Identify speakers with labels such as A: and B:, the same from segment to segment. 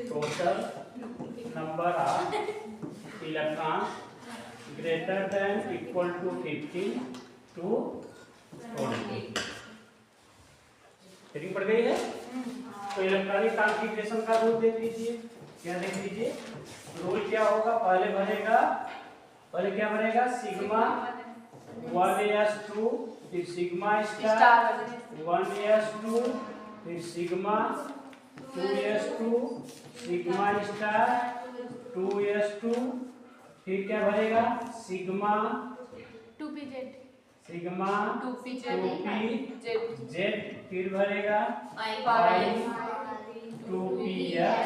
A: total number of electrons greater than equal to 15 to 20। Heading पड़ गई है। तो इलेक्ट्रॉनिक कॉन्फ़िगरेशन का रूल देख लीजिए। क्या देख लीजिए, रूल क्या होगा, पहले क्या भरेगा, सिग्मा 1s2, फिर सिग्मा स्टार 1s2, फिर sigma 2s2, sigma star 2s2, फिर क्या भरेगा, सिग्मा
B: 2pz,
A: सिग्मा 2pz, फिर भरेगा
B: pi
A: 2px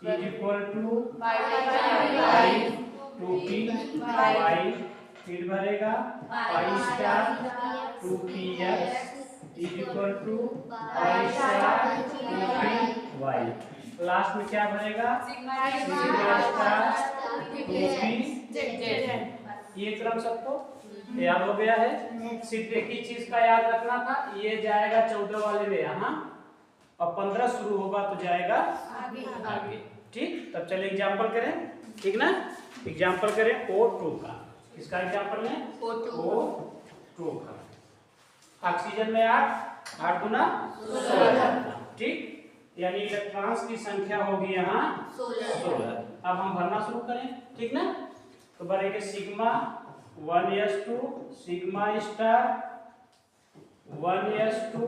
A: is equal to
B: pi
A: 2py, फिर भरेगा pi star 2px is equal to pi star 2py। Last में क्या भरेगा, सिग्मा स्टार 2pz। ये क्रम सबको याद हो गया है। सिर्फ एक ही चीज का याद रखना था, ये जाएगा 14 वाले में यहाँ, और 15 शुरू होगा तो जाएगा आगे। ठीक, तब चलिए एग्जाम्पल करें, ठीक ना। एग्जाम्पल करें O2 का। किसका एग्जाम्पल है, O2 का। ऑक्सीजन में 8 गुना 16, ठीक, यानी इलेक्ट्रॉन्स की संख्या होगी यहाँ 16। अब हम भरना शुरू करें, ठीक ना। तो भरेंगे sigma 1s2, sigma star 1s2,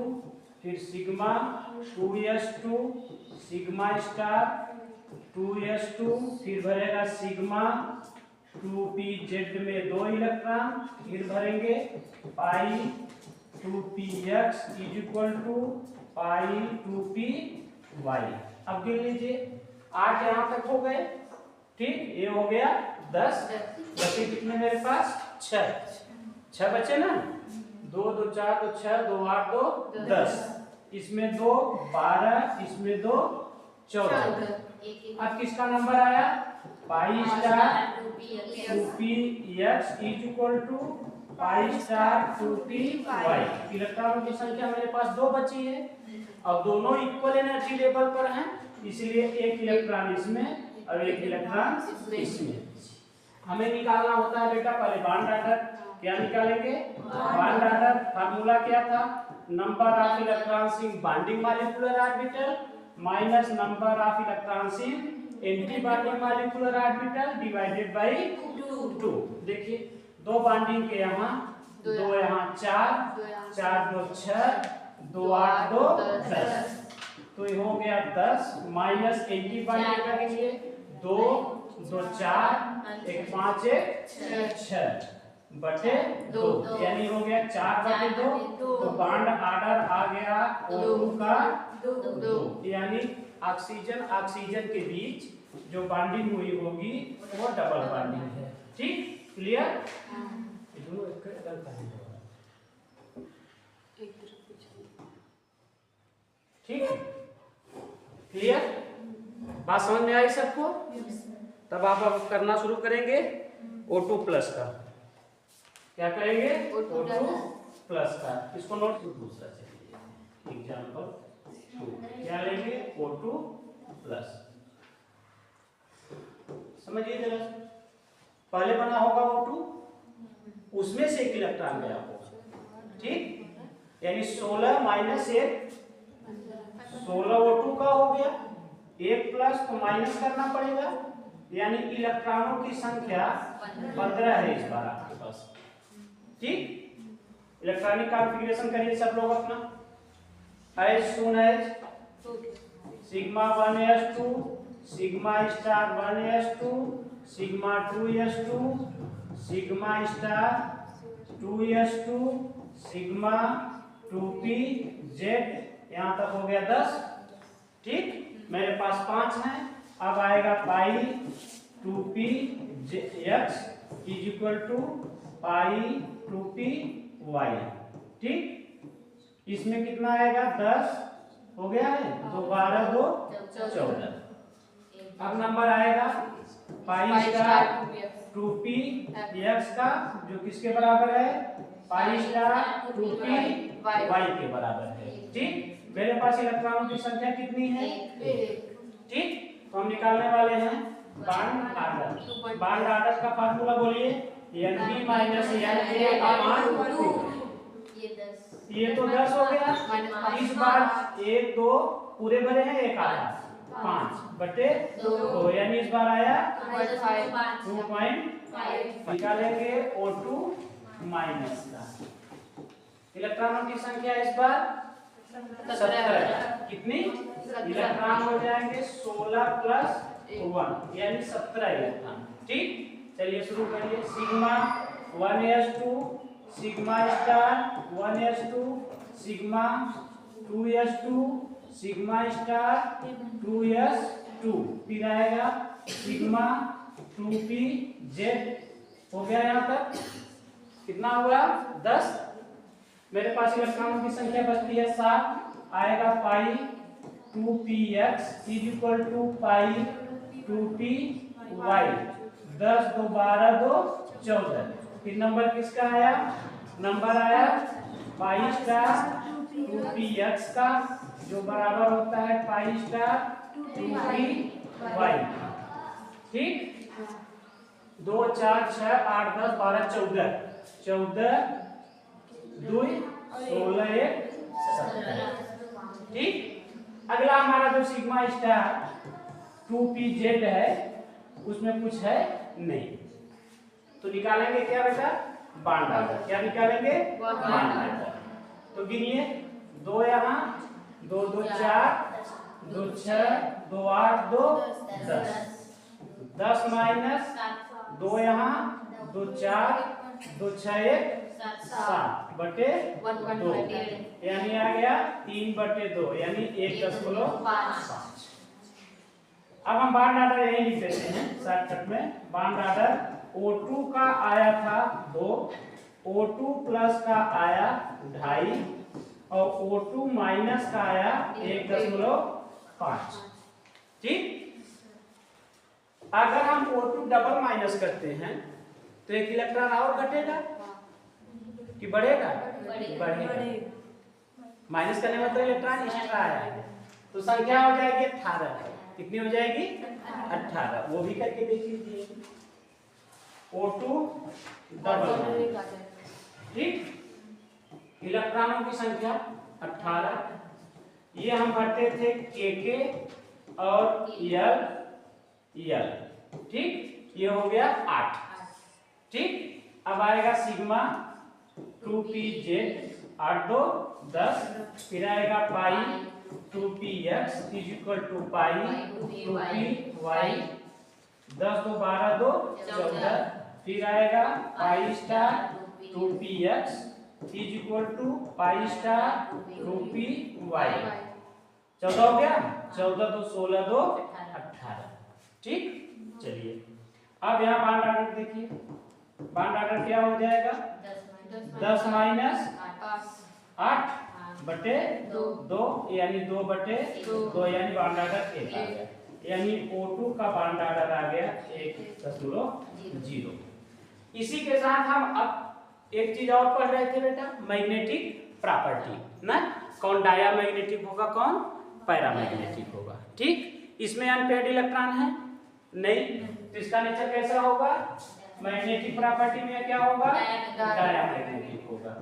A: फिर sigma 2s2, sigma star 2s2, फिर भरेगा सिग्मा 2pz में 2 इलेक्ट्रॉन, फिर भरेंगे pi 2px is equal to pi 2py। अब गिन लीजिए, 8 यहाँ तक हो गए, ठीक, ये हो गया 10, बचे कितने मेरे पास, 6 बचे ना, 2 2 4 2 6 2 8 2 10, इसमें 2 12, इसमें 2 14। अब किसका नंबर आया, pi star 2px is equal to pi star 2py। इलेक्ट्रॉनों की संख्या मेरे पास 2 बची है, अब दोनों इक्वल एनर्जी लेवल पर हैं, इसलिए एक इलेक्ट्रॉन इसमें और एक इलेक्ट्रॉन इसमें। हमें निकालना होता है बेटा पहले बॉन्ड ऑर्डर। क्या निकालेंगे, बॉन्ड ऑर्डर। फार्मूला क्या था, number of electrons in bonding molecular orbital minus number of electrons in anti bonding molecular orbital divided by 2। देखिए 2 बॉन्डिंग के यहाँ 2 यहाँ 4 4 2 6 2 8 2 10, तो ये हो गया 10 माइनस एंटी बॉन्डिंग करेंगे 2 2 4 1 5 1 6 बटे 2, यानी हो गया 4 बटे 2। तो बॉन्ड ऑर्डर आ गया O2 का 2, यानी ऑक्सीजन ऑक्सीजन के बीच जो बॉन्डिंग हुई होगी वो डबल बॉन्डिंग है। ठीक, क्लियर। ठीक, क्लियर, बात समझ में आई सबको। तब आप अब करना शुरू करेंगे O2 प्लस का। क्या करेंगे, O2 प्लस का। इसको नोट दूसरा चलिए एग्जाम्पल 2 क्या लेंगे, O2 प्लस। समझिए जरा, पहले बना होगा O2, उसमें से एक इलेक्ट्रॉन गया होगा, ठीक, यानी 16 माइनस 1 16 O2 का हो गया, 1 प्लस तो माइनस करना पड़ेगा, यानी इलेक्ट्रॉनों की संख्या 15 है इस बार आपके पास। ठीक, इलेक्ट्रॉनिक कॉन्फ़िगरेशन करिए सब लोग अपना। As soon as sigma 1s2, sigma star 1s2, sigma 2s2, sigma star 2s2, sigma 2pz, यहाँ तक हो गया 10। ठीक, मेरे पास 5 है। अब आएगा pi 2px is equal to pi 2py। ठीक, इसमें कितना आएगा, 10 हो गया है, 2 12 2 14। अब नंबर आएगा पाई स्टार 2px का, जो किसके बराबर है, पाई स्टार 2py के बराबर है। ठीक, मेरे पास इलेक्ट्रॉनों की संख्या कितनी है, ठीक, निकालने वाले हैं बॉन्ड आर्डर। बॉन्ड आर्डर का फार्मूला बोलिए, NB माइनस NA अपॉन 2। ये तो 10 हो गया। इस बार 1 2 पूरे भरे हैं, एक आधा 5 बटे 2, यानी इस बार आया 2.5। निकालेंगे O2 माइनस का। इलेक्ट्रॉनों की संख्या इस बार 17। कितनी इलेक्ट्रॉन हो जाएंगे? 16 प्लस 1 यानी 17 इलेक्ट्रॉन। ठीक, चलिए शुरू करिए। Sigma 1s2 sigma star 1s2 sigma 2s2 sigma star 2s2, फिर आएगा सिग्मा 2pz। हो गया यहाँ तक? कितना हुआ? 10। मेरे पास इलेक्ट्रॉनों की संख्या बचती है 7। आएगा pi 2px is equal to pi 2py। 10 2 12 2 14। फिर नंबर किसका आया? नंबर आया पाई स्टार 2px का, जो बराबर होता है पाई स्टार 2py। ठीक, 2 4 6 8 10 12 14 14 2 16 1 17। ठीक, अगला हमारा जो सिग्मा स्टार 2pz है उसमें कुछ है नहीं, तो निकालेंगे क्या बेटा? Bond order. क्या निकालेंगे? Bond order. तो गिनिए, 2 यहाँ 2 2 4 2 6 2 8 2 10 10 माइनस 2 यहाँ 2 4 2 6 1 7 बटे 2, यानी आ गया 3 बटे 2 यानी 1.5। अब हम बॉन्ड आर्डर यही लिख देते हैं शॉर्टकट में। बॉन्ड आर्डर O2 का आया था 2, O2 प्लस का आया 2.5 और O2 माइनस का आया 1.5। ठीक, अगर हम O2 डबल माइनस करते हैं तो एक इलेक्ट्रॉन और घटेगा कि बढ़ेगा? बढ़ेगा। माइनस करने में तो इलेक्ट्रॉन एक्स्ट्रा आया है, तो संख्या हो जाएगी 18। कितनी हो जाएगी? 18। वो भी करके देख लीजिए। O2 double. ठीक, इलेक्ट्रॉनों की संख्या 18। ये हम भरते थे KK और L। ठीक, ये हो गया 8। ठीक, अब आएगा सिग्मा 2pz 8 2 10, फिर आएगा pi 2px is equal to pi 2py 10 2 12 2 14, फिर आएगा pi star 2px is equal to pi star 2py। 14 हो गया? 14 2 16 2 18। ठीक, चलिए अब यहाँ बॉन्ड आर्डर देखिए। बॉन्ड आर्डर क्या हो जाएगा? 10 माइनस 8 बटे 2 यानी 2 बटे 2 यानी बॉन्ड आर्डर 1 आ गया, यानी O2 का बॉन्ड आर्डर आ गया 1.0। इसी के साथ हम अब एक चीज और पढ़ रहे थे बेटा, मैग्नेटिक प्रॉपर्टी ना। कौन डायामैग्नेटिक होगा, कौन पैरामैग्नेटिक होगा। ठीक, इसमें अनपेयर्ड इलेक्ट्रॉन है नहीं, तो इसका नेचर कैसा होगा? मैग्नेटिक प्रॉपर्टी में क्या होगा? डायामैग्नेटिक होगा।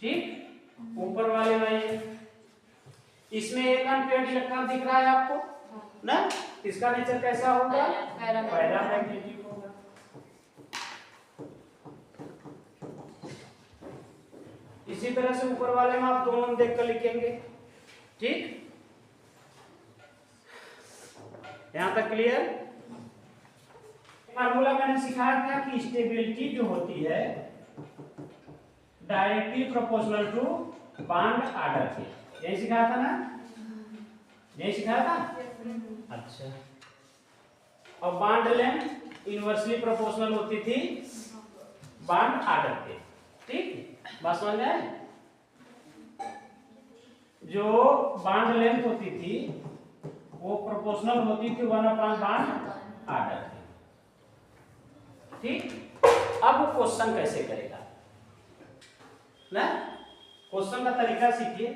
A: ठीक, ऊपर वाले में इसमें एक अनपेयर्ड इलेक्ट्रॉन दिख रहा है आपको ना, इसका नेचर कैसा होगा? पैरामैग्नेटिक होगा। इसी तरह से ऊपर वाले में आप दोनों देखकर लिखेंगे। ठीक, यहां तक क्लियर? फार्मूला मैंने सिखाया था कि स्टेबिलिटी जो होती है directly proportional to bond order के, यही सिखाया था ना? यही सिखाया था? अच्छा, और बॉन्ड लेंथ इनवर्सली प्रोपोर्शनल होती थी बॉन्ड आर्डर के। ठीक, बात समझ में आई? जो बॉन्ड लेंथ होती थी वो प्रोपोर्शनल होती थी 1/बॉन्ड आर्डर के। ठीक, अब वो क्वेश्चन कैसे करेगा ना, क्वेश्चन का तरीका सीखिए।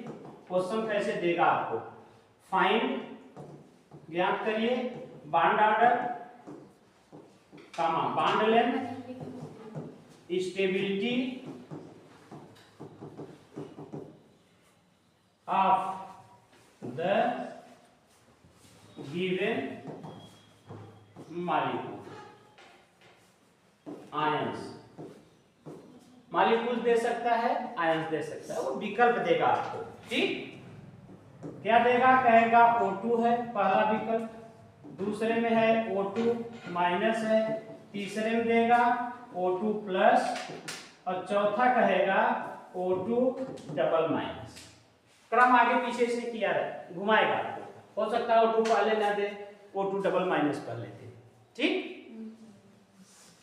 A: क्वेश्चन कैसे देगा आपको, फाइंड ज्ञात करिए bond order comma bond length stability of the given molecule ions. Molecule दे सकता है, आयंस दे सकता है, वो विकल्प देगा आपको। ठीक, क्या देगा? कहेगा O2 है पहला विकल्प, दूसरे में है O2 माइनस है, तीसरे में देगा O2 प्लस और चौथा कहेगा O2 डबल माइनस। क्रम आगे पीछे से किया है, घुमाएगा आपको। हो सकता है O2 पहले ना दे, O2 डबल माइनस पहले दे। ठीक,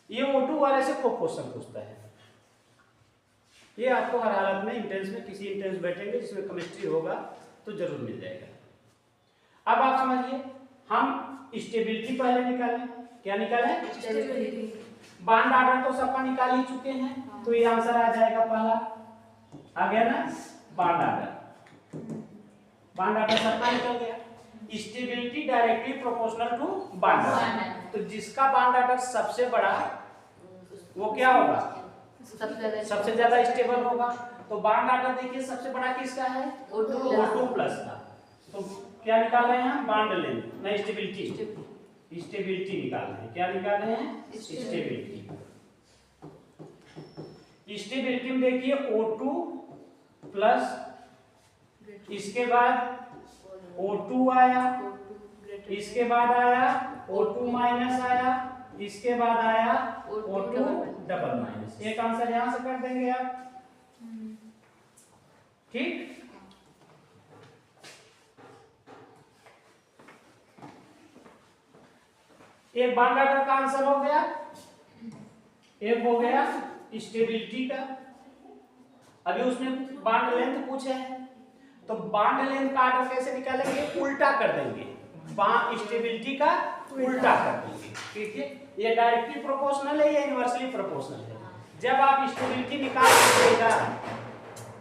A: ये O2 वाले से खूब क्वेश्चन पूछता है। ये आपको हर हालत में इंट्रेंस में किसी इंट्रेंस बैठेंगे जिसमें केमिस्ट्री होगा तो जरूर मिल जाएगा। अब आप समझिए, हम स्टेबिलिटी पहले निकालें। क्या निकालें?
B: स्टेबिलिटी।
A: बॉन्ड ऑर्डर तो सबका निकाल ही चुके हैं, तो ये आंसर आ जाएगा पहला। आ गया ना? बॉन्ड ऑर्डर, बॉन्ड ऑर्डर सबका निकल गया। Stability directly proportional to bond order, तो जिसका बॉन्ड ऑर्डर सबसे बड़ा वो क्या होगा? सबसे ज्यादा स्टेबल होगा। तो बॉन्ड ऑर्डर देखिए सबसे बड़ा किसका है? O2 प्लस का। तो क्या निकाल रहे हैं हम? बॉन्ड लेंथ नहीं स्टेबिलिटी, स्टेबिलिटी निकाल रहे हैं। क्या निकाल रहे हैं? स्टेबिलिटी। स्टेबिलिटी में देखिए O2 प्लस, इसके बाद O2 आया, इसके बाद आया O2 माइनस आया, इसके बाद आया O2 डबल माइनस। एक आंसर यहां से कर देंगे आप। ठीक, एक बॉन्ड ऑर्डर का आंसर हो गया, एक हो गया स्टेबिलिटी का। अभी उसने बॉन्ड लेंथ पूछे है, तो बॉन्ड लेंथ का ऑर्डर कैसे निकालेंगे? उल्टा कर देंगे, स्टेबिलिटी का उल्टा कर देंगे। ठीक है, ये डायरेक्टली प्रोपोर्शनल है या इनवर्सली प्रोपोर्शनल है? जब आप स्टेबिलिटी निकाल दीजिएगा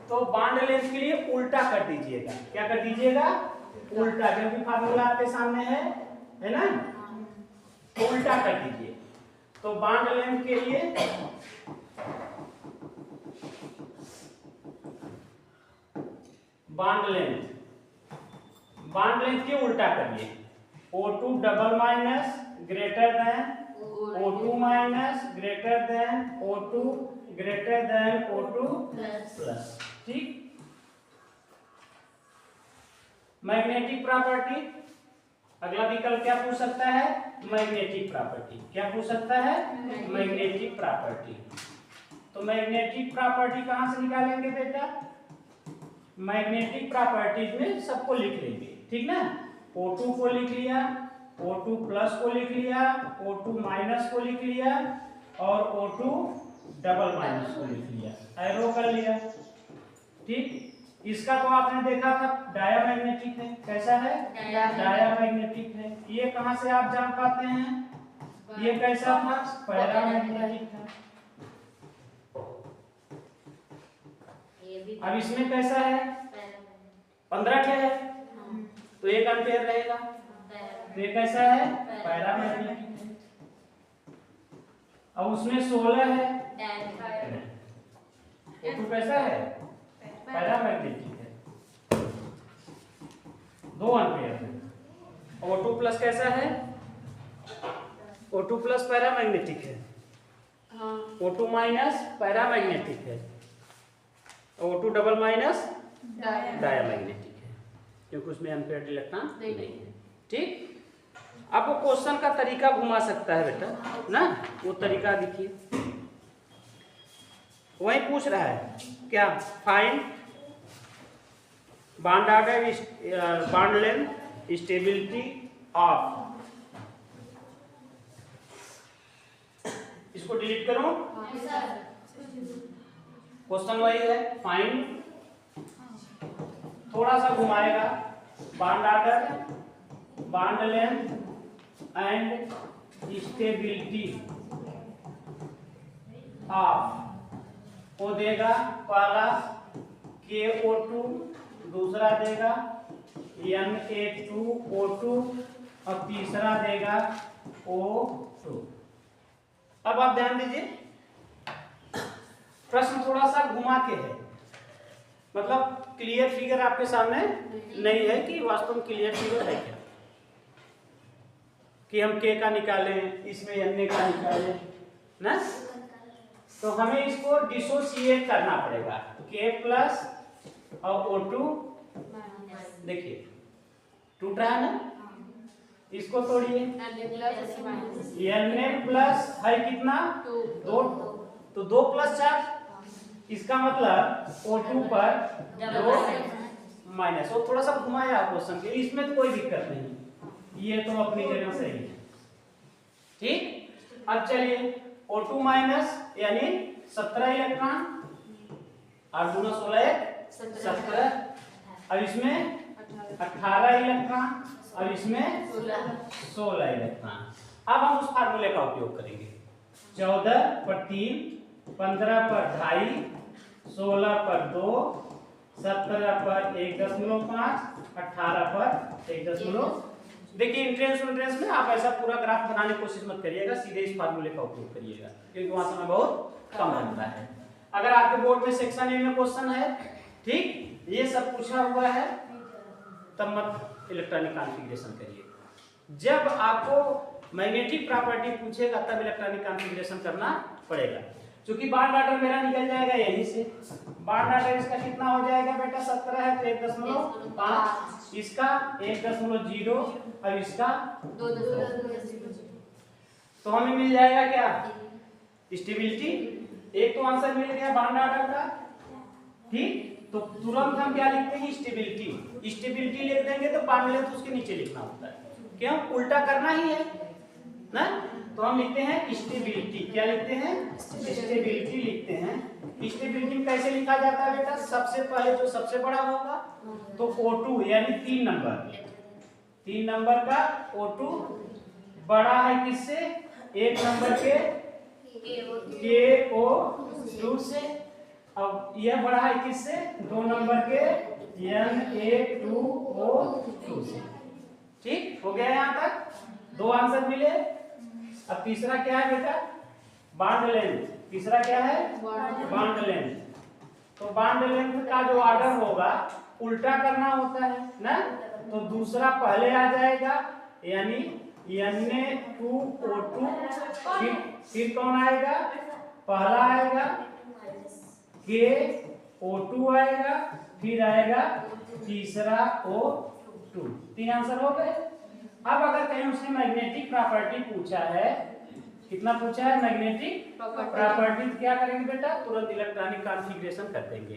A: तो बॉन्ड लेंथ के लिए उल्टा कर दीजिएगा। क्या कर दीजिएगा? उल्टा, क्योंकि फार्मूला आपके सामने है ना, तो उल्टा कर दीजिए। तो बॉन्ड लेंथ के लिए बॉन्ड लेंथ के उल्टा करिए। O2 double minus greater than O2 minus greater than O2 greater than O2 plus. ठीक, मैग्नेटिक प्रॉपर्टी, अगला विकल्प क्या पूछ सकता है? Magnetic property. क्या पूछ सकता है? Magnetic property. तो मैग्नेटिक प्रॉपर्टी कहां से निकालेंगे बेटा? मैग्नेटिक प्रॉपर्टीज में सबको लिख लेंगे। ठीक ना, O2 को लिख लिया, O2 प्लस को लिख लिया, O2 माइनस को लिख लिया और O2 डबल माइनस को लिख लिया, एरो कर लिया। ठीक, इसका तो आपने देखा था डायामैग्नेटिक है। कैसा है? डायामैग्नेटिक है। ये कहां से आप जान पाते हैं? ये कैसा था? पैरामैग्नेटिक था। अब इसमें कैसा है? 15 क्या है? तो 1 एम्पीयर रहेगा। तो ये कैसा है? पैरामैग्नेटिक है। अब उसमें 16 है, O2 कैसा है? पैरामैग्नेटिक है, 2 एम्पीयर है। O2 प्लस कैसा है? O2 प्लस पैरामैग्नेटिक है, O2 माइनस पैरामैग्नेटिक है, O2 डबल माइनस डायामैग्नेटिक है, क्योंकि उसमें एम्पीयर इलेक्ट्रॉन नहीं है। ठीक, आपको क्वेश्चन का तरीका घुमा सकता है बेटा ना, वो तरीका देखिए। वही पूछ रहा है क्या? Find bond order, bond length, stability of. इसको डिलीट करो, क्वेश्चन वही है। फाइंड, थोड़ा सा घुमाएगा, bond order, bond length and stability of को देगा पहला KO2, दूसरा देगा Na2O2 और तीसरा देगा O2। अब आप ध्यान दीजिए, प्रश्न थोड़ा सा घुमा के है, मतलब क्लियर फिगर आपके सामने नहीं है कि वास्तव में क्लियर फिगर है क्या, कि हम K का निकालें, इसमें Na का निकालें ना, तो हमें इसको डिसोसिएट करना पड़ेगा। K प्लस और O2 देखिए टूट रहा है ना, इसको तोड़िए। Na प्लस है कितना, 2, तो 2 प्लस 4, इसका मतलब O2 पर 2 माइनस, वो थोड़ा सा घुमाया क्वेश्चन के, इसमें तो कोई दिक्कत नहीं, ये तो अपनी जगह सही है। ठीक, अब चलिए O2 माइनस यानी 17 इलेक्ट्रॉन, 8 दूना 16 17, अब इसमें 18 इलेक्ट्रॉन, अब इसमें 16 इलेक्ट्रॉन। अब हम उस फार्मूले का उपयोग करेंगे, 14 पर 3, 15 पर 2.5, 16 पर 2, 17 पर 1.5, 18 पर 1.5। देखिए इंट्रेंस में आप ऐसा पूरा ग्राफ बनाने की कोशिश मत करिएगा, सीधे इस फार्मूले का उपयोग करिएगा, क्योंकि वहां समय बहुत कम लगता है। अगर आपके बोर्ड में सेक्शन ए में क्वेश्चन है, ठीक, ये सब पूछा हुआ है, तब मत इलेक्ट्रॉनिक कॉन्फ़िगरेशन करिए। जब आपको मैग्नेटिक प्रॉपर्टी पूछेगा तब इलेक्ट्रॉनिक कॉन्फ़िगरेशन करना पड़ेगा। क्योंकि बार डाटा मेरा निकल जाएगा यहीं से, बार डाटा इसका कितना हो जाएगा बेटा, 17 है तो 1.5, इसका 1.0 और इसका 2.0, तो हमें मिल जाएगा क्या, स्टेबिलिटी। एक तो आंसर मिल गया बार डाटा का, ठीक, तो तुरंत हम क्या लिखते हैं, स्टेबिलिटी। स्टेबिलिटी लिख देंगे तो बार मिले तो उसके नीचे लिखना होता है, क्यों, उल्टा करना ही है ना, तो हम लिखते हैं स्टेबिलिटी। क्या लिखते हैं, स्टेबिलिटी लिखते हैं। स्टेबिलिटी कैसे लिखा जाता है बेटा, सबसे पहले जो सबसे बड़ा होगा तो O2 यानी 3 नंबर का O2 बड़ा है किससे, 1 नंबर के KO2 से, अब यह बड़ा है किससे, 2 नंबर के Na2O2 से। ठीक हो गया, यहाँ तक 2 आंसर मिले। अब तीसरा क्या है बेटा, बॉन्ड लेंथ। तीसरा क्या है, बॉन्ड लेंथ। तो बॉन्ड लेंथ का जो ऑर्डर होगा उल्टा करना होता है ना, तो दूसरा पहले आ जाएगा, यानी Na2O2, फिर कौन आएगा, पहला आएगा KO2 आएगा, फिर आएगा तीसरा O2। 3 आंसर हो गए। अब अगर कहीं उसने मैग्नेटिक प्रॉपर्टी पूछा है, कितना पूछा है, मैग्नेटिक प्रॉपर्टी, क्या करेंगे बेटा, तुरंत इलेक्ट्रॉनिक कॉन्फ़िगरेशन कर देंगे।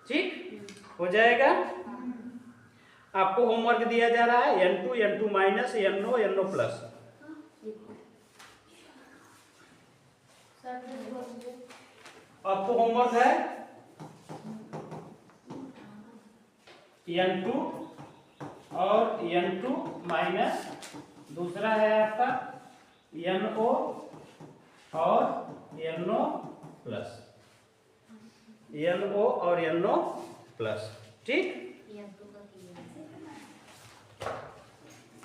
A: ठीक हो जाएगा। आपको होमवर्क दिया जा रहा है N2 N2 minus NO NO plus. आपको होमवर्क है N2 और N2 माइनस, दूसरा है आपका NO और NO प्लस, NO और NO प्लस। ठीक,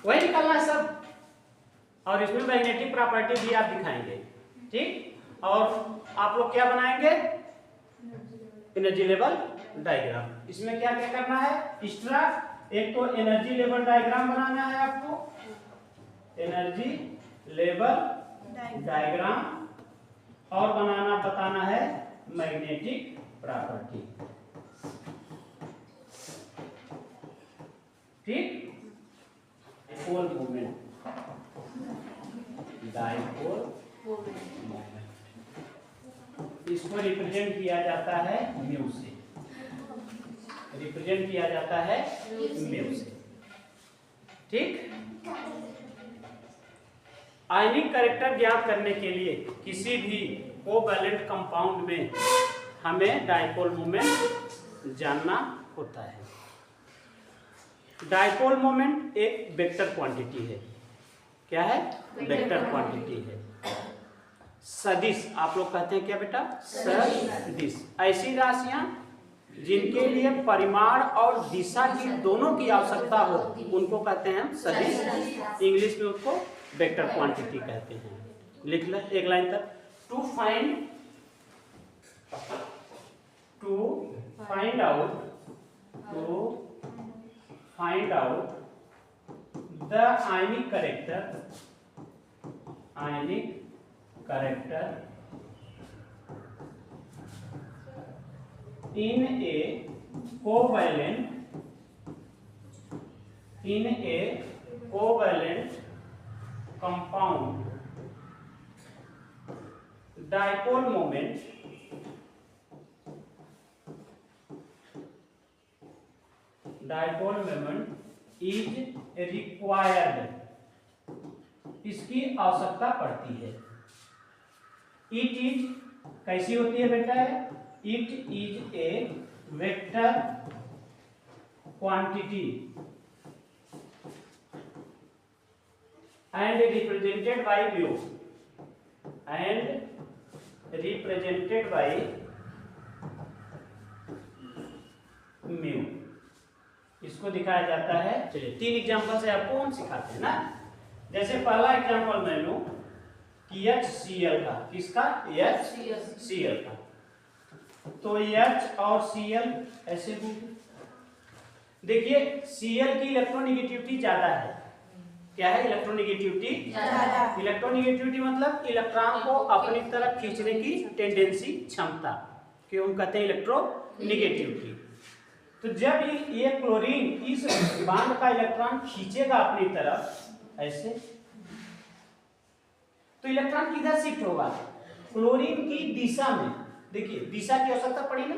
A: वही निकालना है सब, और इसमें मैग्नेटिक प्रॉपर्टी भी आप दिखाएंगे। ठीक, और आप लोग क्या बनाएंगे, एनर्जी लेवल डायग्राम। इसमें क्या क्या करना है, एक्स्ट्रा एक तो एनर्जी लेवल डायग्राम बनाना है आपको, एनर्जी लेवल डायग्राम, और बताना है मैग्नेटिक प्रॉपर्टी। ठीक, डाइपोल मोमेंट, डाइपोल मोमेंट, इसको रिप्रेजेंट किया जाता है म्यू से, रिप्रेजेंट किया जाता है म्यू से। ठीक, आयनिक कैरेक्टर ज्ञात करने के लिए किसी भी कोवैलेंट कंपाउंड में हमें डाइपोल मोमेंट जानना होता है। डाइपोल मोमेंट एक वेक्टर क्वांटिटी है। क्या है, वेक्टर क्वांटिटी है। सदिश, आप लोग कहते हैं क्या बेटा, सदिश, ऐसी राशियां जिनके लिए परिमाण और दिशा की दोनों की आवश्यकता हो उनको कहते हैं हम सदिश। इंग्लिश में उसको वेक्टर क्वांटिटी कहते हैं। लिख ले एक लाइन तक। To find out the ionic character in a covalent compound, dipole moment is required, इसकी आवश्यकता पड़ती है। इट इज कैसी होती है बेटा? It is a vector quantity and represented by mu। इसको दिखाया जाता है। चलिए 3 एग्जांपल से आपको हम सिखाते हैं ना। जैसे पहला एग्जांपल मैं लूं कि HCl का, किसका? HCl का। तो H और Cl ऐसे होंगे। देखिए Cl की इलेक्ट्रोनेगेटिविटी ज्यादा है। क्या है? इलेक्ट्रोनेगेटिविटी ज्यादा। इलेक्ट्रोनेगेटिविटी मतलब इलेक्ट्रॉन को अपनी तरफ खींचने की टेंडेंसी, क्षमता, कि हम कहते हैं इलेक्ट्रोनेगेटिविटी। तो जब ये क्लोरीन इस बांड का इलेक्ट्रॉन खींचेगा अपनी तरफ ऐसे, तो इलेक्ट्रॉन किधर शिफ्ट होगा? क्लोरीन की दिशा में। देखिए दिशा की आवश्यकता पड़ी ना,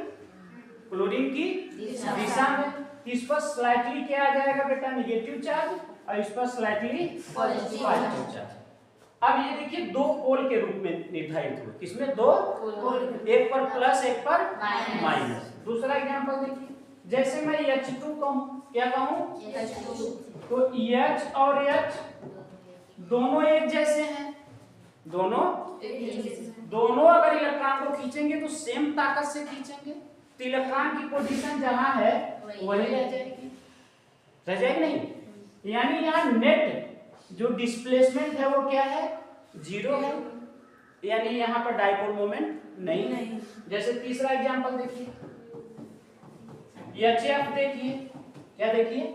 A: क्लोरीन की दिशा में। इस पर स्लाइटली क्या आ जाएगा बेटा? नेगेटिव चार्ज, और इस पर स्लाइटली पॉजिटिव चार्ज। अब ये देखिए 2 पोल के रूप में निर्धारित हुए। किसमें? 2 पोल, एक पर प्लस एक पर माइनस। दूसरा एग्जांपल देखिए, जैसे मैं H2 कहूं, क्या कहूं? तो H और H दोनों एक जैसे हैं। दोनों अगर इलेक्ट्रॉन को खींचेंगे तो सेम ताकत से खींचेंगे, तो इलेक्ट्रॉन की पोजीशन जहां है वही रह जाएगी नहीं। यानी यहाँ नेट जो डिस्प्लेसमेंट है वो क्या है? 0 है। यानी यहाँ पर डाइपोल मोमेंट नहीं। जैसे तीसरा एग्जांपल देखिए, HF देखिए, क्या देखिए?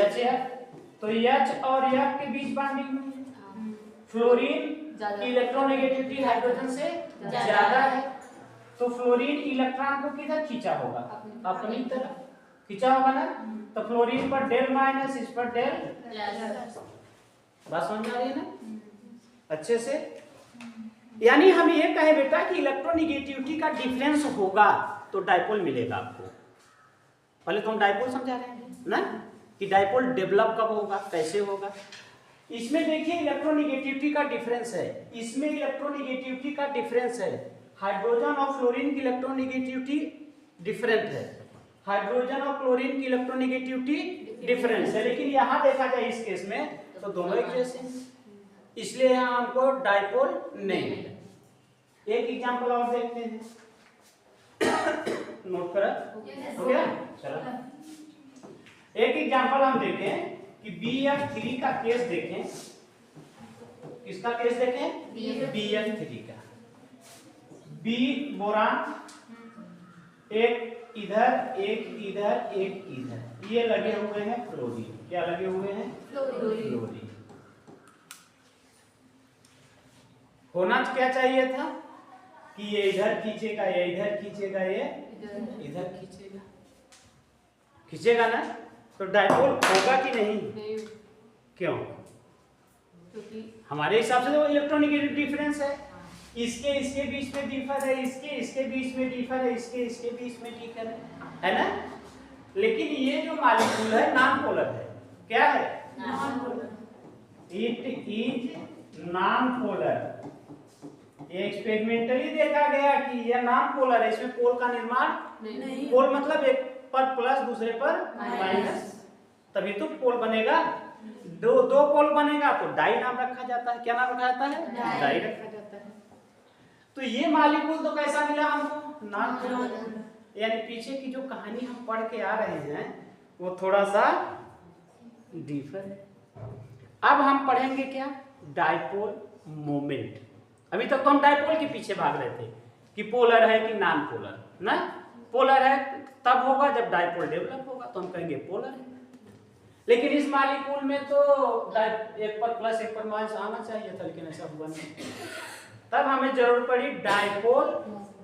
A: HF। तो H और F के बीच बॉन्डिंग हुई है। फ्लोरीन की इलेक्ट्रोनेगेटिविटी हाइड्रोजन से ज्यादा है, तो फ्लोरीन इलेक्ट्रॉन को किधर खींचा होगा? अपनी तरफ खींचा होगा ना। तो फ्लोरीन पर डेल माइनस, इस पर डेल प्लस। बात समझ आ रही है ना अच्छे से? यानी हम ये कहे बेटा कि इलेक्ट्रोनेगेटिविटी का डिफरेंस होगा तो डाइपोल मिलेगा आपको। पहले तो हम डाइपोल समझा रहे हैं ना, कि डाइपोल डेवलप कब होगा, कैसे होगा। इसमें देखिए इलेक्ट्रोनेगेटिविटी का डिफरेंस है, इसमें इलेक्ट्रोनेगेटिविटी का डिफरेंस है। हाइड्रोजन और फ्लोरीन की इलेक्ट्रोनेगेटिविटी डिफरेंट है, हाइड्रोजन और क्लोरीन की इलेक्ट्रोनेगेटिविटी डिफरेंस है। लेकिन यहाँ देखा जाए इस केस में तो दोनों एक जैसे हैं, इसलिए यहाँ हमको डाइपोल नहीं है। एक एग्जांपल और देखते हैं, नोट करा हो गया? चलो एक एग्जांपल हम देखें कि BF3 का केस देखें। किसका केस देखें? BF3 का। B बोरान, एक इधर एक इधर एक इधर, ये लगे हुए हैं फ्लोरीन। क्या लगे हुए हैं? फ्लोरीन। होना क्या चाहिए था कि ये इधर खींचेगा, ये इधर खींचेगा, ये इधर खींचेगा, खींचेगा ना। तो डाइपोल होगा कि नहीं? क्यों? क्योंकि हमारे हिसाब से तो इलेक्ट्रोनेगेटिव डिफरेंस है। इसके बीच में डिफर है, इसके बीच में डिफर है, इसके बीच में डिफर है ना। लेकिन ये जो मॉलिक्यूल है नॉन पोलर है। क्या है? Non polar. It is non polar. ये एक्सपेरिमेंटली देखा गया कि ये नॉन पोलर है, इसमें पोल का निर्माण नहीं। पोल मतलब एक पर प्लस दूसरे पर माइनस, तभी तो पोल बनेगा। दो पोल बनेगा तो डाई नाम रखा जाता है। क्या नाम रखा जाता है? डाई रखा जाता है। तो ये मॉलिक्यूल तो कैसा मिला हमको? Non polar. यानी पीछे की जो कहानी हम पढ़ के आ रहे हैं वो थोड़ा सा डीपर है। अब हम पढ़ेंगे क्या, डाइपोल मोमेंट। अभी तक तो हम डाइपोल के पीछे भाग रहे थे कि पोलर है कि नॉन पोलर ना। पोलर है तब होगा जब डाइपोल डेवलप होगा, तो हम कहेंगे पोलर है। लेकिन इस मालिक्यूल में तो एक पर प्लस एक पर माइनस आना चाहिए था, लेकिन ऐसा हुआ नहीं। तब हमें जरूरत पड़ी डाइपोल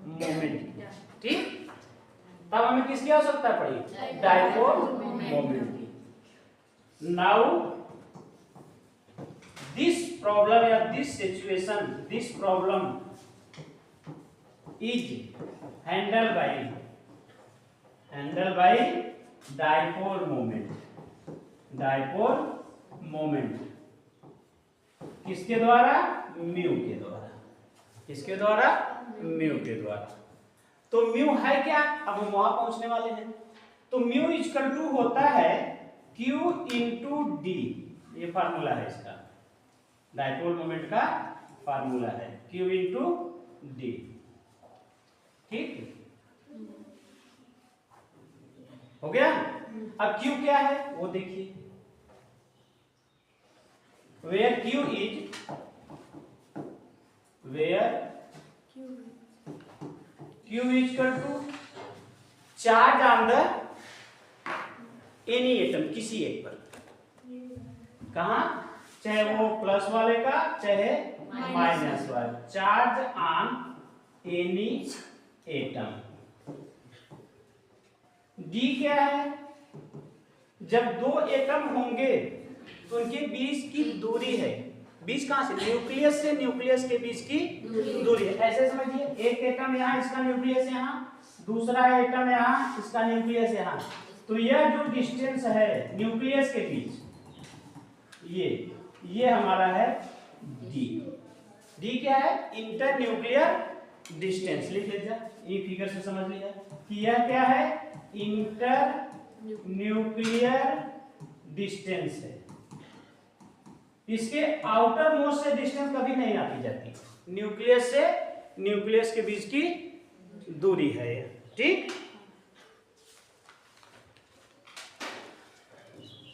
A: मोमेंट की। ठीक, तब हमें किसकी आवश्यकता पड़ी, डाइपोल मोमेंट की। नाउ दिस प्रॉब्लम या this situation, this problem is handle bye dipole moment. Dipole moment किसके द्वारा, म्यू के द्वारा। किसके द्वारा, म्यू के द्वारा। तो म्यू है क्या, अब हम वहां पहुंचने वाले हैं। तो म्यू इक्वल टू होता है Q इंटू डी, ये फार्मूला है इसका, डाइपोल मोमेंट का फार्मूला है Q इंटू डी। ठीक हो गया। अब Q क्या है वो देखिए, where Q is equal to charge on the any atom, किसी एक पर, कहा, चाहे वो प्लस वाले का चाहे माइनस वाले, charge on any atom. D क्या है, जब दो एटम होंगे तो उनके बीच की दूरी है, बीच कहां से, न्यूक्लियस से न्यूक्लियस के बीच की दूरी है। ऐसे समझिए, एक एटम यहाँ, इसका न्यूक्लियस यहाँ, दूसरा एटम यहाँ, इसका न्यूक्लियस यहाँ। तो यह जो डिस्टेंस है न्यूक्लियस के बीच, ये हमारा है डी। डी क्या है, इंटर न्यूक्लियर डिस्टेंस। लिख लीजिए, ये फिगर से समझ लिया कि यह क्या है, इंटर न्यूक्लियर डिस्टेंस है। इसके आउटर मोस्ट से डिस्टेंस कभी नहीं आती जाती, न्यूक्लियस से न्यूक्लियस के बीच की दूरी है। ठीक,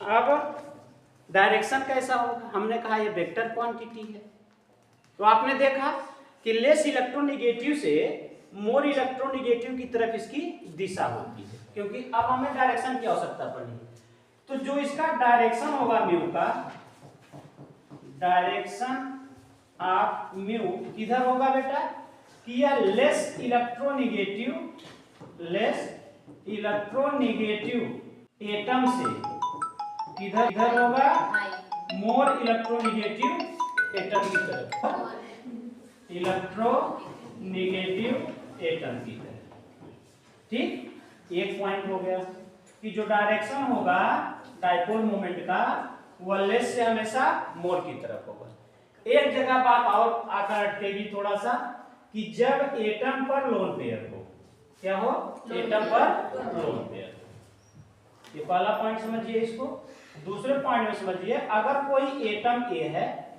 A: अब डायरेक्शन कैसा होगा, हमने कहा ये वेक्टर क्वांटिटी है। तो आपने देखा कि लेस इलेक्ट्रोनिगेटिव से मोर इलेक्ट्रोनिगेटिव की तरफ इसकी दिशा होती है, क्योंकि अब हमें डायरेक्शन की आवश्यकता पड़ी। तो जो इसका डायरेक्शन होगा म्यू का, डायरेक्शन ऑफ म्यू किधर होगा बेटा, कि यह लेस इलेक्ट्रोनिगेटिव एटम से किधर किधर होगा, मोर इलेक्ट्रोनिगेटिव एटम की तरफ, इलेक्ट्रोनिगेटिव एटम की तरफ। ठीक, एक पॉइंट हो गया कि जो डायरेक्शन होगा डाइपोल मोमेंट का वो लेस से हमेशा मोर की तरफ होगा। एक जगह बात और आकर अटकेगी थोड़ा सा, कि जब एटम पर लोन पेयर हो, क्या हो, एटम पर लोन पेयर हो। ये पहला पॉइंट समझिए इसको। दूसरे पॉइंट में समझिए, अगर कोई एटम ए है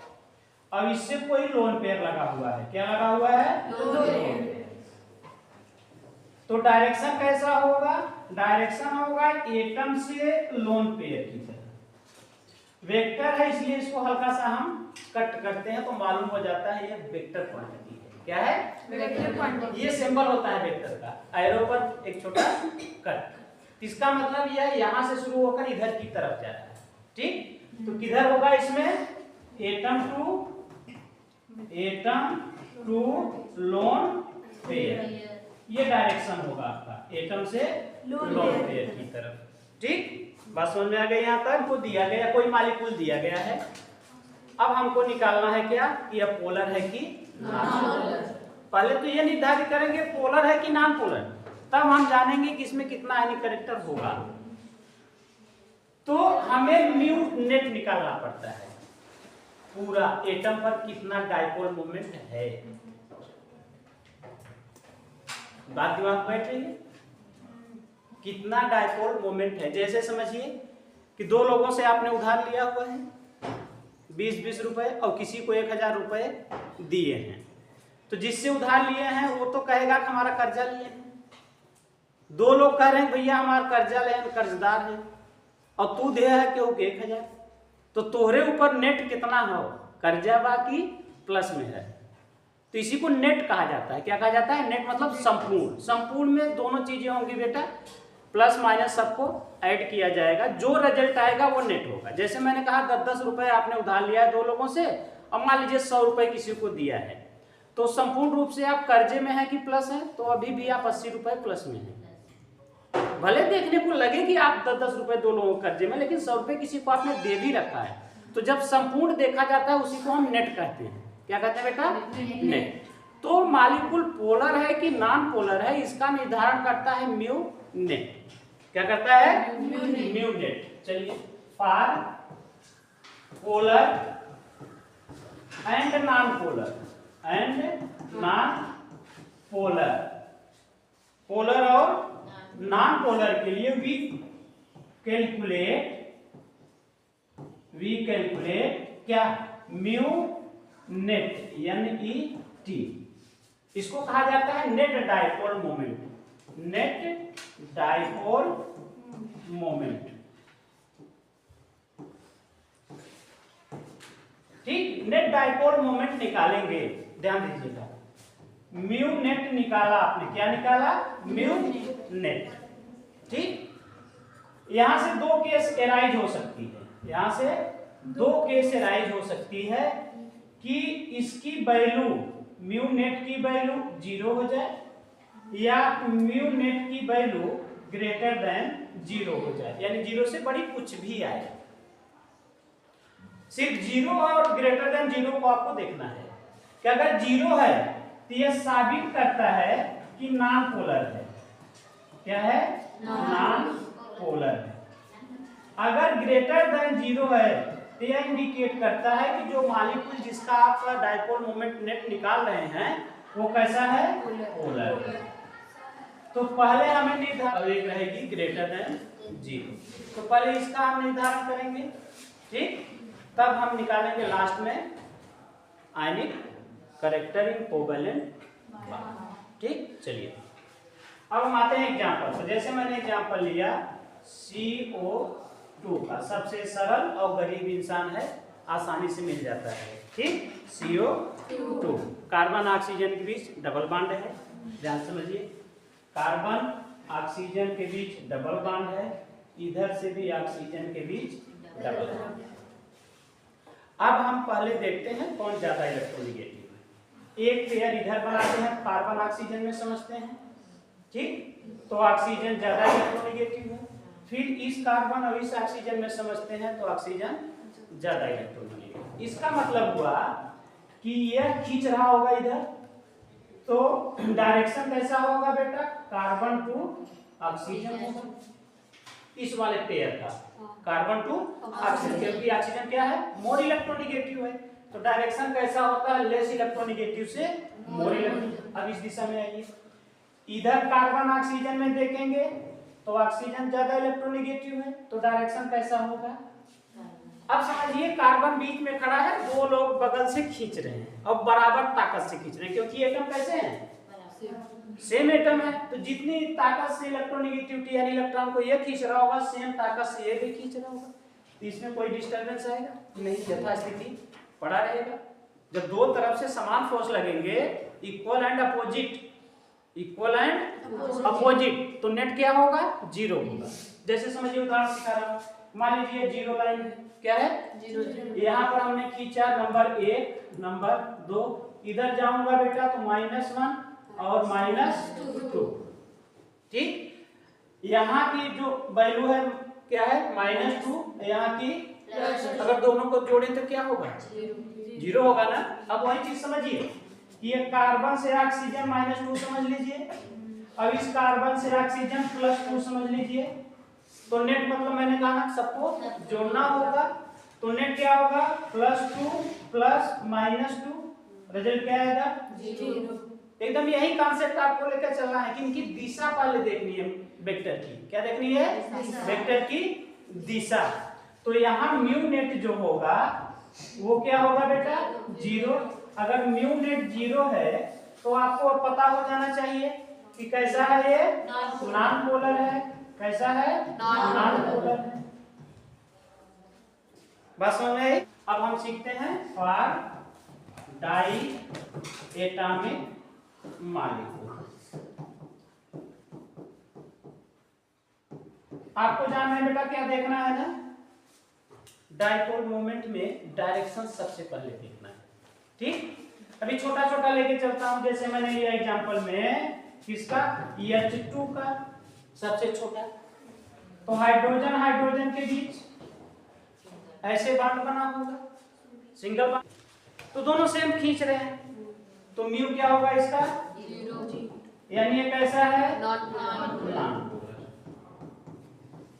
A: और इससे कोई लोन पेयर लगा हुआ है, क्या लगा हुआ है, लोन पेयर। तो डायरेक्शन कैसा होगा, डायरेक्शन होगा एटम से लोन पेयर की तरफ। वेक्टर है इसलिए इसको हल्का सा हम कट करते हैं तो मालूम हो जाता है ये वेक्टर क्वांटिटी है। क्या है, वेक्टर क्वांटिटी। ये सिंबल होता है वेक्टर का, एरो पर एक छोटा कट। इसका मतलब यह यहां से शुरू होकर इधर की तरफ जा रहा है। ठीक, तो किधर होगा इसमें, एटम टू लोन पेयर, ये डायरेक्शन होगा आपका एटम से लोन पेयर की तरफ। ठीक, बात समझ में आ गई। यहाँ तक को दिया गया, कोई मॉलिक्यूल दिया गया है। अब हमको निकालना है क्या, कि यह पोलर है कि नॉन पोलर। पहले तो ये निर्धारित करेंगे पोलर है कि नॉन पोलर, तब हम जानेंगे कि इसमें कितना आयनिक कैरेक्टर होगा। तो हमें म्यू नेट निकालना पड़ता है, पूरा एटम पर कितना डाइपोल मोमेंट है। बात दिमाग में बैठ रही है, कितना डाइपोल मोमेंट है। जैसे समझिए कि दो लोगों से आपने उधार लिया हुआ है 20-20 रुपए और किसी को 1000 रुपए दिए हैं। तो जिससे उधार लिए हैं वो तो कहेगा कि हमारा कर्जा लिए हैं, दो लोग कह रहे हैं भैया हमारा कर्जा ले, कर्जदार है, और तू दे है क्यों 1000, तो तोहरे ऊपर नेट कितना हो, कर्जा बाकी प्लस में है, तो इसी को नेट कहा जाता है। क्या कहा जाता है? नेट मतलब संपूर्ण। संपूर्ण में दोनों चीजें होंगी बेटा, प्लस माइनस सबको ऐड किया जाएगा, जो रिजल्ट आएगा वो नेट होगा। जैसे मैंने कहा 10-10 रुपए आपने उधार लिया है दो लोगों से, और मान लीजिए 100 रुपए किसी को दिया है, तो संपूर्ण रूप से आप कर्जे में है कि प्लस है, तो अभी भी आप 80 रुपए प्लस में है। भले देखने को लगे कि आप 10-10 रुपए दो लोगों कर्जे में, लेकिन 100 रुपए किसी को आपने दे भी रखा है, तो जब संपूर्ण देखा जाता है उसी को हम नेट कहते हैं। क्या कहते हैं बेटा? नेट। तो मॉलिक्यूल पोलर है कि नॉन पोलर है, इसका निर्धारण करता है म्यू नेट। क्या करता है? Mu net. चलिए, for polar and non polar, polar और नॉन पोलर के लिए वी कैलकुलेट क्या? Mu net, NET। इसको कहा जाता है net dipole moment, net dipole moment. ठीक, नेट डाइपोल मोमेंट निकालेंगे, ध्यान दीजिएगा। म्यू नेट निकाला आपने, क्या निकाला? Mu net. ठीक, यहां से दो केस एराइज हो सकती है, यहां से दो केस एराइज हो सकती है कि इसकी वैल्यू, म्यू नेट की वैल्यू 0 हो जाए, या म्यू नेट की वैल्यू ग्रेटर देन 0 हो जाए, यानी 0 से बड़ी कुछ भी आए। सिर्फ 0 और ग्रेटर देन 0 को आपको देखना है कि अगर 0 है तो यह साबित करता है कि नॉन पोलर है। क्या है? नॉन पोलर है। अगर ग्रेटर देन 0 है तो यह इंडिकेट करता है कि जो मॉलिक्यूल जिसका आप डाइपोल मोमेंट नेट निकाल रहे हैं वो कैसा है? पोलर। तो पहले हमें निर्धारण रहेगी ग्रेटर देन 0, तो पहले इसका हम निर्धारण करेंगे। ठीक, तब हम निकालेंगे लास्ट में आयनिक कैरेक्टर इन कोवैलेंट। ठीक, चलिए अब हम आते हैं एग्जांपल। तो जैसे मैंने एग्जांपल लिया CO2 का, सबसे सरल और गरीब इंसान है, आसानी से मिल जाता है। ठीक, CO2 कार्बन ऑक्सीजन के बीच डबल बॉन्ड है, ध्यान समझिए, कार्बन ऑक्सीजन के बीच डबल बॉन्ड है, इधर से भी ऑक्सीजन के बीच डबल बॉन्ड। अब हम पहले देखते हैं कौन ज्यादा इलेक्ट्रोनेगेटिव है। एक पेयर इधर बनाते हैं, कार्बन ऑक्सीजन में समझते हैं। ठीक, तो ऑक्सीजन ज्यादा इलेक्ट्रोनेगेटिव है। फिर इस कार्बन और इस ऑक्सीजन में समझते हैं, तो ऑक्सीजन ज्यादा इलेक्ट्रोनेगेटिव। इसका मतलब हुआ कि यह खींच रहा होगा इधर, तो डायरेक्शन कैसा होगा बेटा? कार्बन टू ऑक्सीजन होगा, इस वाले पेयर का कार्बन टू ऑक्सीजन, क्योंकि ऑक्सीजन क्या है? मोर इलेक्ट्रोनेगेटिव है, तो डायरेक्शन कैसा होता है? लेस इलेक्ट्रोनेगेटिव से मोर इलेक्ट्रोनेगेटिव। अब इस दिशा में आइए, इधर कार्बन ऑक्सीजन में देखेंगे तो ऑक्सीजन ज्यादा इलेक्ट्रोनेगेटिव है, तो डायरेक्शन कैसा होगा? अब समझिए, कार्बन बीच में खड़ा है, दो लोग बगल से खींच रहे हैं और बराबर ताकत से खींच रहे हैं, क्योंकि एटम कैसे हैं? सेम एटम है, तो जितनी ताकत से इलेक्ट्रोनेगेटिविटी यानी इलेक्ट्रॉन को ये खींच रहा होगा, सेम ताकत से ये भी खींच रहा होगा, तो इसमें कोई डिस्टर्बेंस आएगा नहीं, यथास्थिति पड़ा रहेगा। जब दो तरफ से समान फोर्स लगेंगे, इक्वल एंड अपोजिट, तो नेट क्या होगा? 0 होगा। जैसे समझिए, उदाहरण सिखा रहा हूं, मान लीजिए 0 लाइन क्या है? 0। यहाँ पर हमने खींचा नंबर 1, नंबर 2, इधर जाऊंगा बेटा तो -1 और -2। ठीक, यहाँ की जो वैल्यू है क्या है? -2, यहाँ की अगर दोनों को जोड़े तो क्या होगा? 0 होगा ना। अब वही चीज समझिए कि ये कार्बन से ऑक्सीजन -2 समझ लीजिए, अब इस कार्बन से ऑक्सीजन +2 समझ लीजिए, तो नेट मतलब मैंने कहा ना सबको जोड़ना होगा, तो नेट क्या होगा? +2 + -2, रिजल्ट क्या आएगा? 0। एकदम यही कॉन्सेप्ट आपको लेकर चलना है कि इनकी दिशा पहले देखनी है, वेक्टर की। क्या देखनी है? वेक्टर की दिशा। तो यहाँ म्यू नेट जो होगा वो क्या होगा बेटा? 0। अगर म्यू नेट 0 है तो आपको पता हो जाना चाहिए कि कैसा है ये,
B: Non-polar।
A: नॉन पोलर है। कैसा है, नॉन पोलर है। बस में अब हम सीखते हैं फॉर डाई एटॉमिक मॉलिक्यूल। आपको जानना है बेटा, क्या देखना है ना, डाइपोल मोमेंट में डायरेक्शन सबसे पहले देखना है। ठीक, अभी छोटा छोटा लेके चलता हूं। जैसे मैंने लिया एग्जांपल में किसका, H2 का, सबसे छोटा। तो हाइड्रोजन हाइड्रोजन के बीच ऐसे बॉन्ड बना होगा, सिंगल बॉन्ड, तो दोनों सेम खींच रहे हैं, तो म्यू क्या होगा इसका,
B: 0।
A: यानी ये कैसा है,
B: Non-polar।
A: नॉन-पोलर।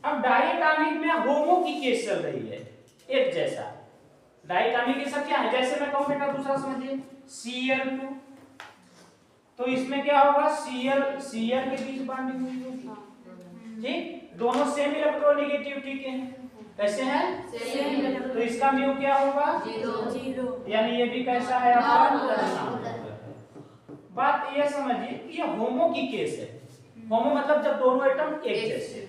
A: अब डायटॉमिक में होमो की केस चल रही है, एक जैसा। डायटॉमिक के सब क्या है, जैसे मैं कहूं बेटा दूसरा समझिए, Cl2, तो इसमें क्या होगा, Cl के बीच बॉन्डिंग हुई होगी। ठीक, दोनों सेम इलेक्ट्रोनेगेटिविटी के हैं, कैसे हैं, तो इसका म्यू क्या होगा,
B: 0।
A: यानी ये भी कैसा है आपका,
B: Non-polar।
A: बात ये समझिए कि ये होमो की केस है। होमो मतलब जब दोनों एटम एक जैसे।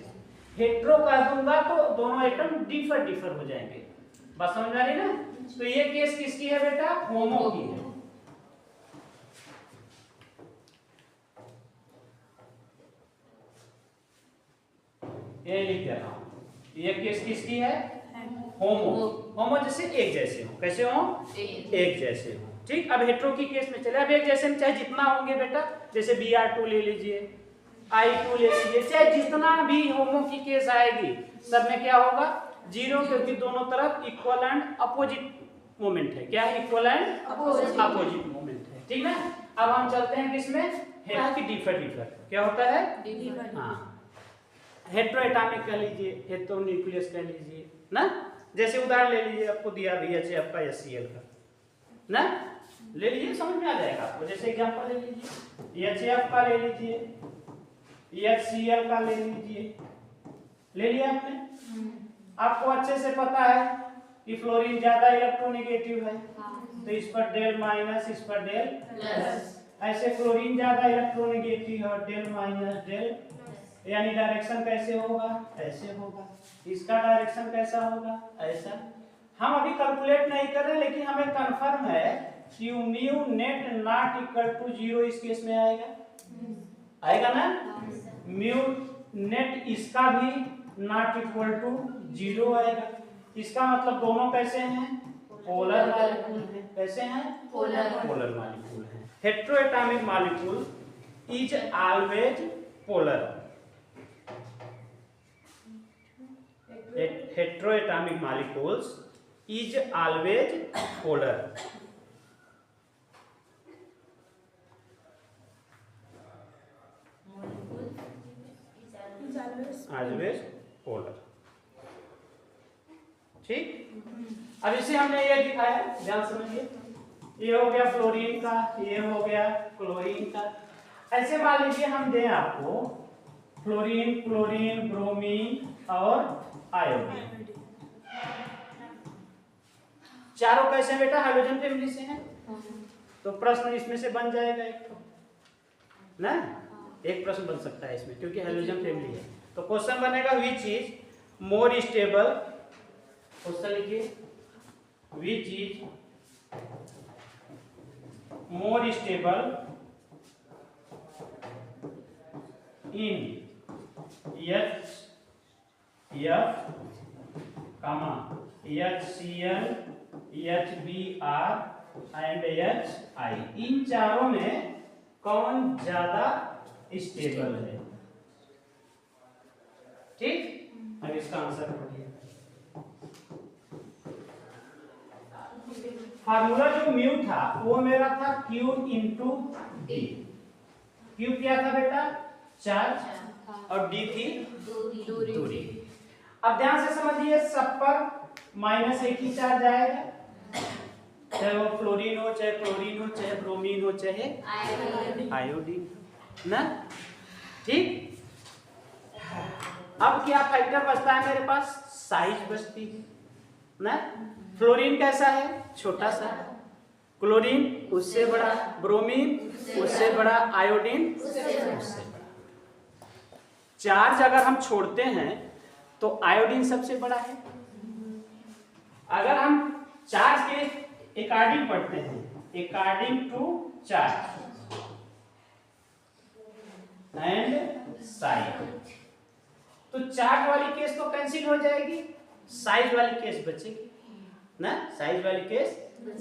A: हेट्रो कर दूंगा तो दोनों एटम डिफर हो जाएंगे। बात समझ में आ रही ना, तो ये केस किसकी है बेटा, होमो की है। ये लिख दे रहा हूं, ये केस किसकी है, होमो। होमो जैसे एक जैसे हो, कैसे हो, एक जैसे हो। ठीक, अब हेट्रो की केस में चले, अब एक जैसे में चाहे जितना होंगे बेटा, जैसे Br2 ले लीजिए, I2 ले लीजिए, चाहे जितना भी होमो की केस आएगी, सब में क्या होगा, 0, क्योंकि दोनों तरफ इक्वल एंड अपोजिट मोमेंट है। क्या है, इक्वल एंड अपोजिट मोमेंट है। ठीक ना, अब हम चलते हैं किसमें, हेट्रो की डिफर। क्या होता है, हाँ, हेट्रो एटॉमिक कह लीजिए, हेट्रो न्यूक्लियस कह लीजिए ना। जैसे उदाहरण ले लीजिए, आपको दिया भी HF का HCl का ना, ले लीजिए, समझ में आ जाएगा आपको। जैसे एग्जांपल ले लीजिए, HF का ले लीजिए, HCl का ले लीजिए, ले लिया आपने। आपको अच्छे से पता है कि फ्लोरीन ज्यादा इलेक्ट्रोनेगेटिव है, तो इस पर डेल माइनस, इस पर डेल प्लस। ऐसे फ्लोरीन ज्यादा इलेक्ट्रोनेगेटिव है, डेल माइनस डेल, यानी डायरेक्शन कैसे होगा, ऐसे होगा। इसका डायरेक्शन कैसा होगा, ऐसा। हम अभी कैलकुलेट नहीं कर रहे, लेकिन हमें कंफर्म है कि mu net not equal to 0 इस केस में आएगा, आएगा ना। म्यू नेट इसका भी नॉट इक्वल टू 0 आएगा। इसका मतलब दोनों कैसे हैं, पोलर मॉलिक्यूल हैं। कैसे हैं, पोलर मॉलिक्यूल हैं। Heteroatomic molecule is always polar. Heteroatomic molecules is always polar. Always polar. ठीक, अब इसे हमने ये दिखाया, ध्यान समझिए। ये हो गया फ्लोरीन का, ये हो गया क्लोरीन का। ऐसे मान लीजिए हम दें आपको फ्लोरीन, क्लोरीन, ब्रोमीन और आयोडीन, चारों कैसे बेटा, हाइड्रोजन फैमिली से हैं। तो प्रश्न इसमें से बन जाएगा एक तो ना, एक प्रश्न बन सकता है इसमें, क्योंकि हाइड्रोजन फैमिली है। तो क्वेश्चन बनेगा which is more stable, question लिखिए, which is more stable in HF, HCl, HBr and HI, इन चारों में कौन ज्यादा स्टेबल है। ठीक, अब इसका आंसर पढ़िए। फार्मूला जो म्यू था वो मेरा था Q इंटू D। Q क्या था बेटा, चार्ज, और D थी दूरी। अब ध्यान से समझिए, सब पर माइनस एक ही चार्ज आएगा, चाहे वो फ्लोरीन हो, चाहे क्लोरीन हो, चाहे ब्रोमीन हो, चाहे आयोडीन ना। ठीक, अब क्या फैक्टर बचता है मेरे पास, साइज बचती है ना। फ्लोरीन कैसा है, छोटा सा, क्लोरीन उससे बड़ा, ब्रोमीन उससे बड़ा, आयोडीन उससे बड़ा। चार्ज अगर हम छोड़ते हैं तो आयोडीन सबसे बड़ा है। अगर हम चार्ज के अकॉर्डिंग पढ़ते हैं, according to charge and size, तो चार्ज वाली केस तो कैंसिल हो जाएगी, साइज वाली केस बचेगी ना, साइज वाली केस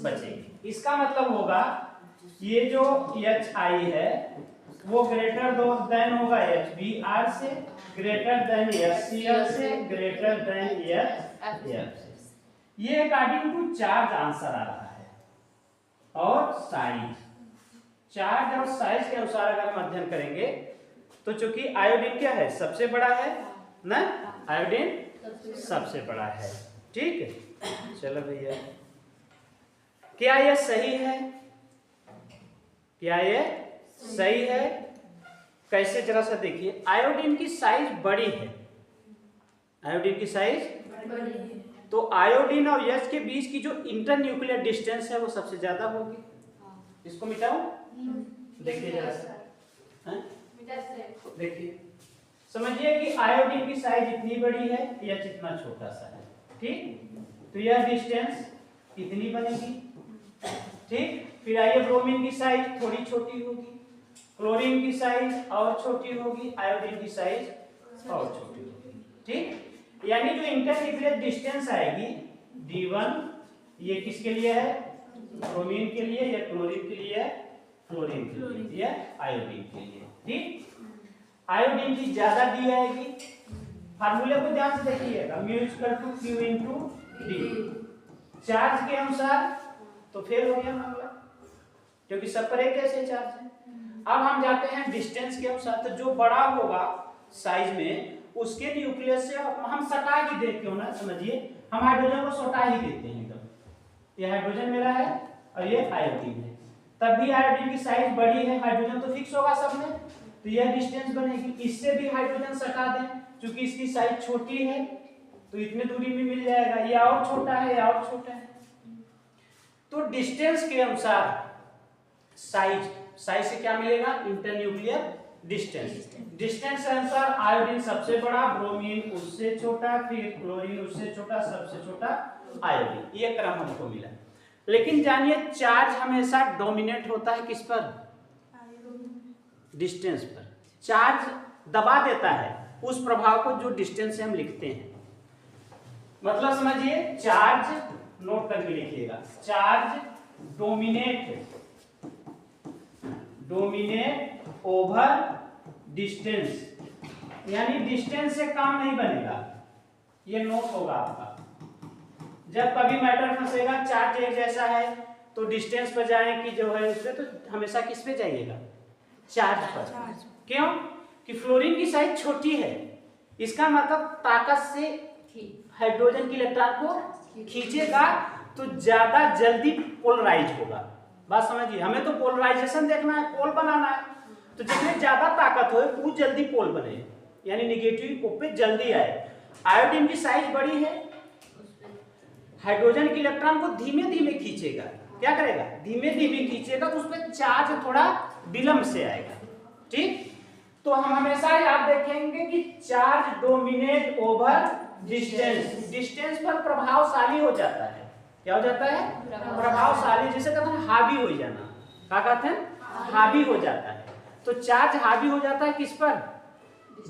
A: बचेगी। इसका मतलब होगा ये जो HI है वो ग्रेटर देन होगा HBr से, ग्रेटर देन HCl से, ग्रेटर देन HF से। ये अकॉर्डिंग टू चार्ज आंसर आ रहा है। और साइज, चार्ज और साइज के अनुसार अगर हम अध्ययन करेंगे तो चूंकि आयोडीन क्या है, सबसे बड़ा है ना, आयोडीन सबसे बड़ा है। ठीक है, चलो भैया, क्या यह सही है? क्या ये सही है? कैसे, जरा सा देखिए। आयोडीन की साइज बड़ी है, आयोडीन की साइज
B: बड़ी है,
A: तो आयोडीन और H के बीच की जो इंटर न्यूक्लियर डिस्टेंस है वो सबसे ज्यादा होगी। इसको मिटाओ, देखिए जरा सा, देखिए, समझिए कि आयोडीन की साइज इतनी बड़ी है, H इतना छोटा सा है। ठीक, तो यह डिस्टेंस कितनी बनेगी? ठीक, फिर आइए, ब्रोमीन की साइज थोड़ी छोटी होगी, क्लोरीन की साइज और छोटी होगी, आयोडीन की साइज और छोटी होगी। ठीक, यानी जो इंटरन्यूक्लियर डिस्टेंस आएगी D1, ये किसके लिए है? ब्रोमीन के लिए, या क्लोरीन के लिए है? क्लोरीन के लिए, या आयोडीन के लिए। ठीक, आयोडीन की ज्यादा डी आएगी। फार्मूले को ध्यान से देखिएगा, mu equal to Q into D, charge के अनुसार तो फेल हो गया मामला, क्योंकि सब पर एक ऐसे चार्ज है। अब हम जाते हैं डिस्टेंस के अनुसार, तो जो बड़ा होगा साइज में उसके न्यूक्लियस से हम सटा ही देते हो ना, समझिए हम हाइड्रोजन को सटा ही देते हैं एकदम। ये हाइड्रोजन मेरा है और ये आयोडीन है, तब भी आयोडीन की साइज बड़ी है, हाइड्रोजन तो फिक्स होगा सब में, तो यह डिस्टेंस बनेगी। इससे भी हाइड्रोजन सटा दें, क्योंकि इसकी साइज छोटी है तो इतने दूरी में मिल जाएगा, ये और छोटा है, या और छोटा है। तो डिस्टेंस के अनुसार साइज, साइज से क्या मिलेगा? Internuclear distance. डिस्टेंस के अनुसार आयोडीन सबसे बड़ा, ब्रोमीन उससे छोटा, फिर क्लोरीन उससे छोटा, सबसे छोटा आयोडीन। ये क्रम हमको मिला। लेकिन जानिए, चार्ज हमेशा डोमिनेट होता है किस पर? डिस्टेंस पर। चार्ज दबा देता है उस प्रभाव को जो डिस्टेंस से हम लिखते हैं। मतलब समझिए, चार्ज, नोट करके लिखिएगा, चार्ज डोमिनेट ओवर डिस्टेंस, यानी डिस्टेंस से काम नहीं बनेगा। ये नोट होगा आपका। जब कभी मैटर फंसेगा, चार्ज एक जैसा है तो डिस्टेंस पर जाए कि जो है उस पे, तो हमेशा किस पे जाइएगा? चार्ज पर। क्यों? कि फ्लोरीन की साइज छोटी है, इसका मतलब ताकत से हाइड्रोजन के इलेक्ट्रॉन को खींचेगा तो ज्यादा जल्दी पोलराइज होगा। बात समझिए, हमें तो पोलराइजेशन देखना है, पोल बनाना है, तो जितने ज्यादा ताकत हो वो जल्दी पोल बने, यानी निगेटिव पोल पे जल्दी आए। आयोडीन की साइज बड़ी है, हाइड्रोजन के इलेक्ट्रॉन को धीमे धीमे खींचेगा। क्या करेगा? धीमे धीमे खींचेगा, तो उस पर चार्ज थोड़ा विलंब से आएगा। ठीक, तो हम हमेशा याद रखेंगे कि charge dominate over distance. Distance पर प्रभावशाली हो जाता है। क्या हो जाता है? प्रभावशाली, जैसे कहते हैं हावी हो जाना। क्या कहते हैं? हावी हो जाता है। तो चार्ज हावी हो जाता है किस पर?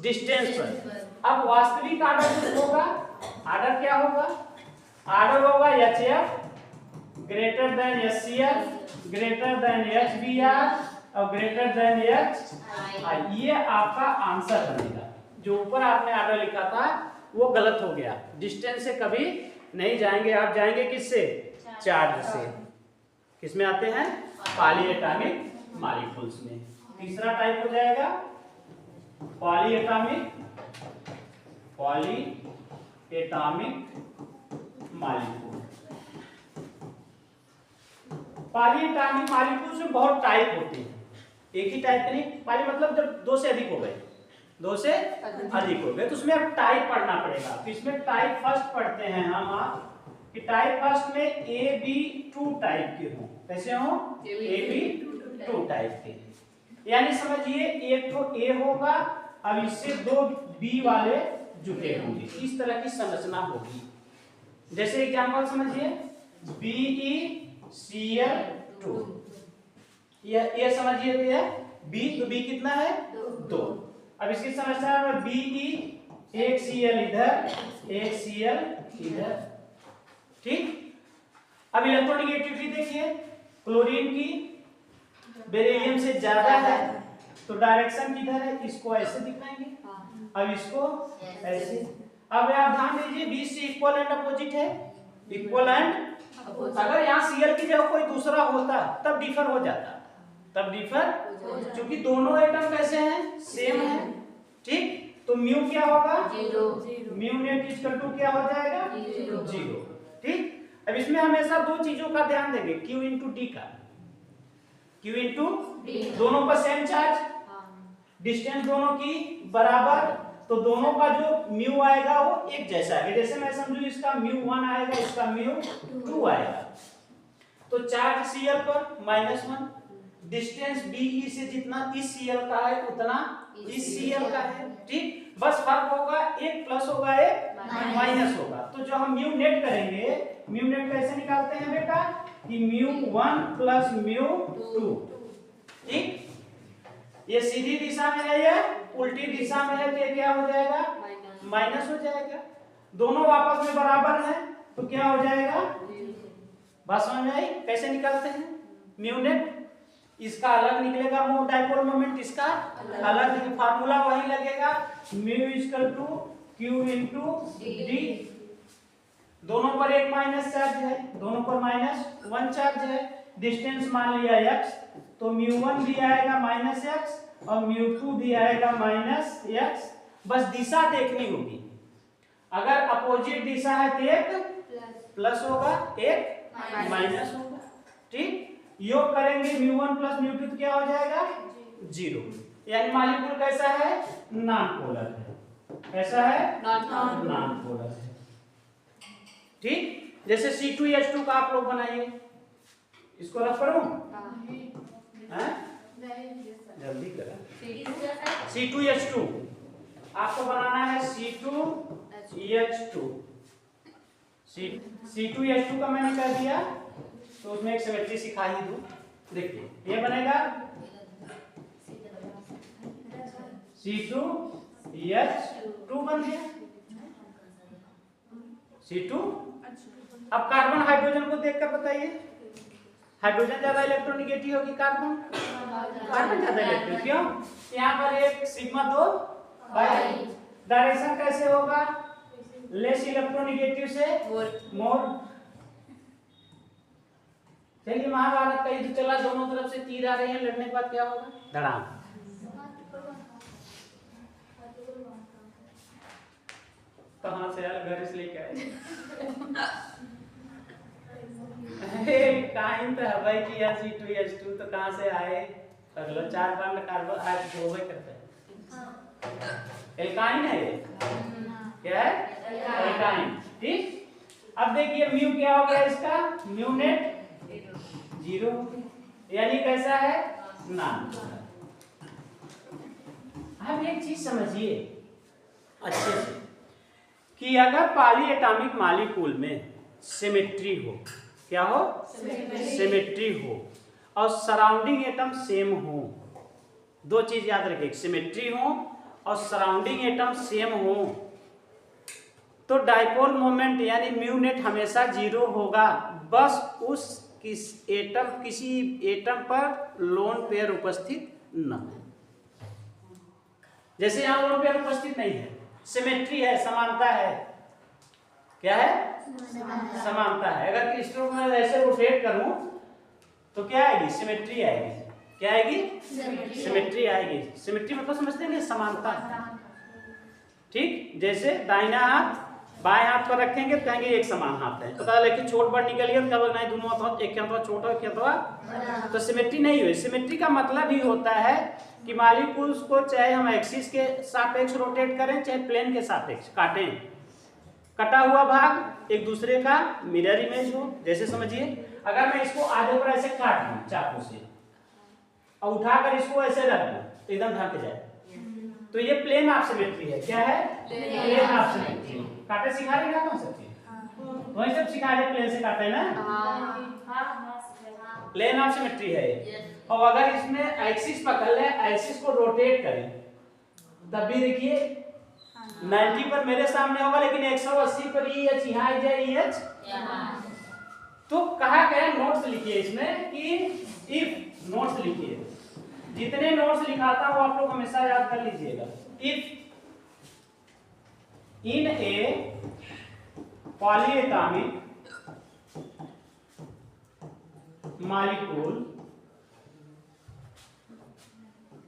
A: डिस्टेंस पर। अब वास्तविक आर्डर होगा, आर्डर क्या होगा? आर्डर होगा HF greater than HCl greater than HBr और ग्रेटर देन HI। ये आपका आंसर बनेगा। जो ऊपर आपने आर्डर लिखा था वो गलत हो गया। डिस्टेंस से कभी नहीं जाएंगे, आप जाएंगे किससे? चार्ज से। किसमें आते हैं? पॉलीएटॉमिक मॉलिक्यूल्स में। तीसरा टाइप हो जाएगा पॉलीएटॉमिक मॉलिक्यूल। पॉलीएटॉमिक मॉलिक्यूल्स में बहुत टाइप होते हैं, एक ही टाइप नहीं। पॉली मतलब जब दो से अधिक हो गए, दो से अधिक हो गए, तो उसमें अब टाइप पढ़ना पड़ेगा। तो इसमें टाइप फर्स्ट पढ़ते हैं हम, कि टाइप फर्स्ट में ए बी टू टाइप के हों। कैसे हों? ए बी टू टाइप के। यानी समझिए एक तो ए होगा, अब इससे दो बी वाले जुटे होंगे, इस तरह की संरचना होगी। जैसे एग्जांपल समझिए BeCl2, ये समझिए तो बी, तो बी कितना है? 2। अब इसकी संरचना में Be, एक Cl इधर, एक Cl इधर, ठीक। अब इलेक्ट्रोनेगेटिविटी देखिए, क्लोरीन की बेरिलियम से ज्यादा है तो डायरेक्शन किधर है? इसको ऐसे दिखाएंगे, अब इसको ऐसे। अब आप ध्यान दीजिए बीच से इक्वल एंड अपोजिट है, इक्वल एंड। अगर यहाँ Cl की जगह कोई दूसरा होता तब डिफर हो जाता, तब डिफर, क्योंकि दोनों एटम कैसे हैं? सेम है, ठीक। तो म्यू क्या होगा?
B: 0।
A: म्यू नेट इक्वल टू क्या हो जाएगा? 0, ठीक। अब इसमें हमेशा दो चीजों का ध्यान देंगे, Q इंटू डी का। Q इंटू दोनों पर सेम चार्ज, डिस्टेंस दोनों की बराबर, तो दोनों का जो म्यू आएगा वो एक जैसा है। जैसे मैं समझू इसका म्यू 1 आएगा, इसका म्यू 2 आएगा, तो चार्ज Cl पर -1, डिस्टेंस BE से जितना इस Cl का है उतना इस Cl का है, ठीक। बस फर्क होगा, एक प्लस होगा एक माइनस होगा। तो जो हम म्यू नेट करेंगे, म्यू नेट कैसे निकालते हैं बेटा? कि μ1 प्लस μ2, ठीक। ये सीधी दिशा में है, ये उल्टी दिशा में है, तो ये क्या हो जाएगा? माइनस हो जाएगा। दोनों आपस में बराबर है तो क्या हो जाएगा? बात समझ में आई? कैसे निकालते हैं म्यू नेट? इसका अलग निकलेगा डाइपोल मोमेंट, इसका अलग, फार्मूला वही लगेगा, mu equal to Q into D. दोनों पर एक माइनस चार्ज है, दोनों पर -1 चार्ज है, डिस्टेंस मान लिया x, तो μ1 भी आएगा -x और μ2 भी आएगा -x। बस दिशा देखनी होगी, अगर अपोजिट दिशा है तो एक प्लस होगा, एक माइनस होगा, ठीक। योग करेंगे μ1 प्लस μ2 तो क्या हो जाएगा? 0। यानी मॉलिक्यूल कैसा है? नॉन पोलर है। कैसा है? नॉन पोलर है, ठीक। जैसे C2H2 का आप लोग बनाइए, इसको रख पढ़ूं? जल्दी करें। C2H2 आपको बनाना है, C2H2। C2H2 का मैंने कर दिया, तो उसमें एक सिमेट्री सिखा ही दूं। देखिए ये बनेगा C2H2 बन गया, C2। अब कार्बन हाइड्रोजन को देखकर बताइए, हाइड्रोजन ज्यादा इलेक्ट्रोनेगेटिव होगी, कार्बन ज्यादा इलेक्ट्रिक, क्यों? यहाँ पर एक सिग्मा 2 बाई, डायरेक्शन कैसे होगा? लेस इलेक्ट्रोनेगेटिव से मोर। चलिए महाभारत का युद्ध चला, दोनों तरफ से तीर आ रहे हैं, लड़ने के बाद क्या होगा? धड़ाम। कहाँ से यार? घर से लेके आए। टाइम तो है भाई कि यार C2H2 तो कहाँ से आए? अगला 4 बार कार्बन आज हो गए करते हैं। एल्काइन है ये, क्या है? एल्काइन, ठीक। अब देखिए म्यू क्या हो गया इसका? म्यू नेट 0, यानी कैसा है? Non polar. अब एक चीज समझिए अच्छे से, कि अगर पॉली एटॉमिक मॉलिक्यूल में सिमेट्री हो, क्या हो? सिमेट्री हो, और सराउंडिंग एटम सेम हो, दो चीज याद रखिए, सिमेट्री हो और सराउंडिंग एटम सेम हो, तो डाइपोल मोमेंट यानी म्यू नेट हमेशा 0 होगा। बस उस किसी एटम पर लोन पेयर उपस्थित न है। जैसे यहाँ लोन पेयर उपस्थित नहीं है, सिमेट्री है, समानता है। क्या है? समानता है। अगर क्रिस्टल में ऐसे रोटेट करूं तो क्या आएगी? सिमेट्री आएगी। क्या आएगी? सिमेट्री आएगी। सिमेट्री मतलब समझते हैं समानता, ठीक। जैसे दाहिना हाथ बाएं हाथ पर रखेंगे तो कहेंगे एक समान हाथ है, पता लगे कि छोट बड़ निकल गया तो क्या नहीं, दोनों हाथ एक हाथ छोटा एक हाथ, तो सिमेट्री नहीं हुई। सिमेट्री का मतलब ही होता है कि मॉलिक्यूल्स को चाहे हम एक्सिस के सापेक्ष रोटेट करें चाहे प्लेन के सापेक्ष काटें, कटा हुआ भाग एक दूसरे का मिरर इमेज हो। जैसे समझिए, अगर मैं इसको आधे पर ऐसे काट दूं चाकू से और उठाकर इसको ऐसे रख दूं एकदम ढक जाए, तो ये प्लेन ऑफ सिमेट्री है। क्या है? Plane of symmetry. काटे सिखा रहे ना कौन सा चीज, वही सब सिखा रहे, प्लेन से काटे ना, प्लेन ऑफ सिमेट्री है ये। और अगर इसमें एक्सिस पकड़ ले, एक्सिस को रोटेट करें, तब भी देखिए 90 पर मेरे सामने होगा, लेकिन 180 पर EH यहाँ आ जाए, EH तो कहा गया नोट्स लिखिए इसमें कि इफ नोट्स लिखिए, जितने नोट्स लिखाता हूं आप लोग हमेशा याद कर लीजिएगा। If in a polyatomic molecule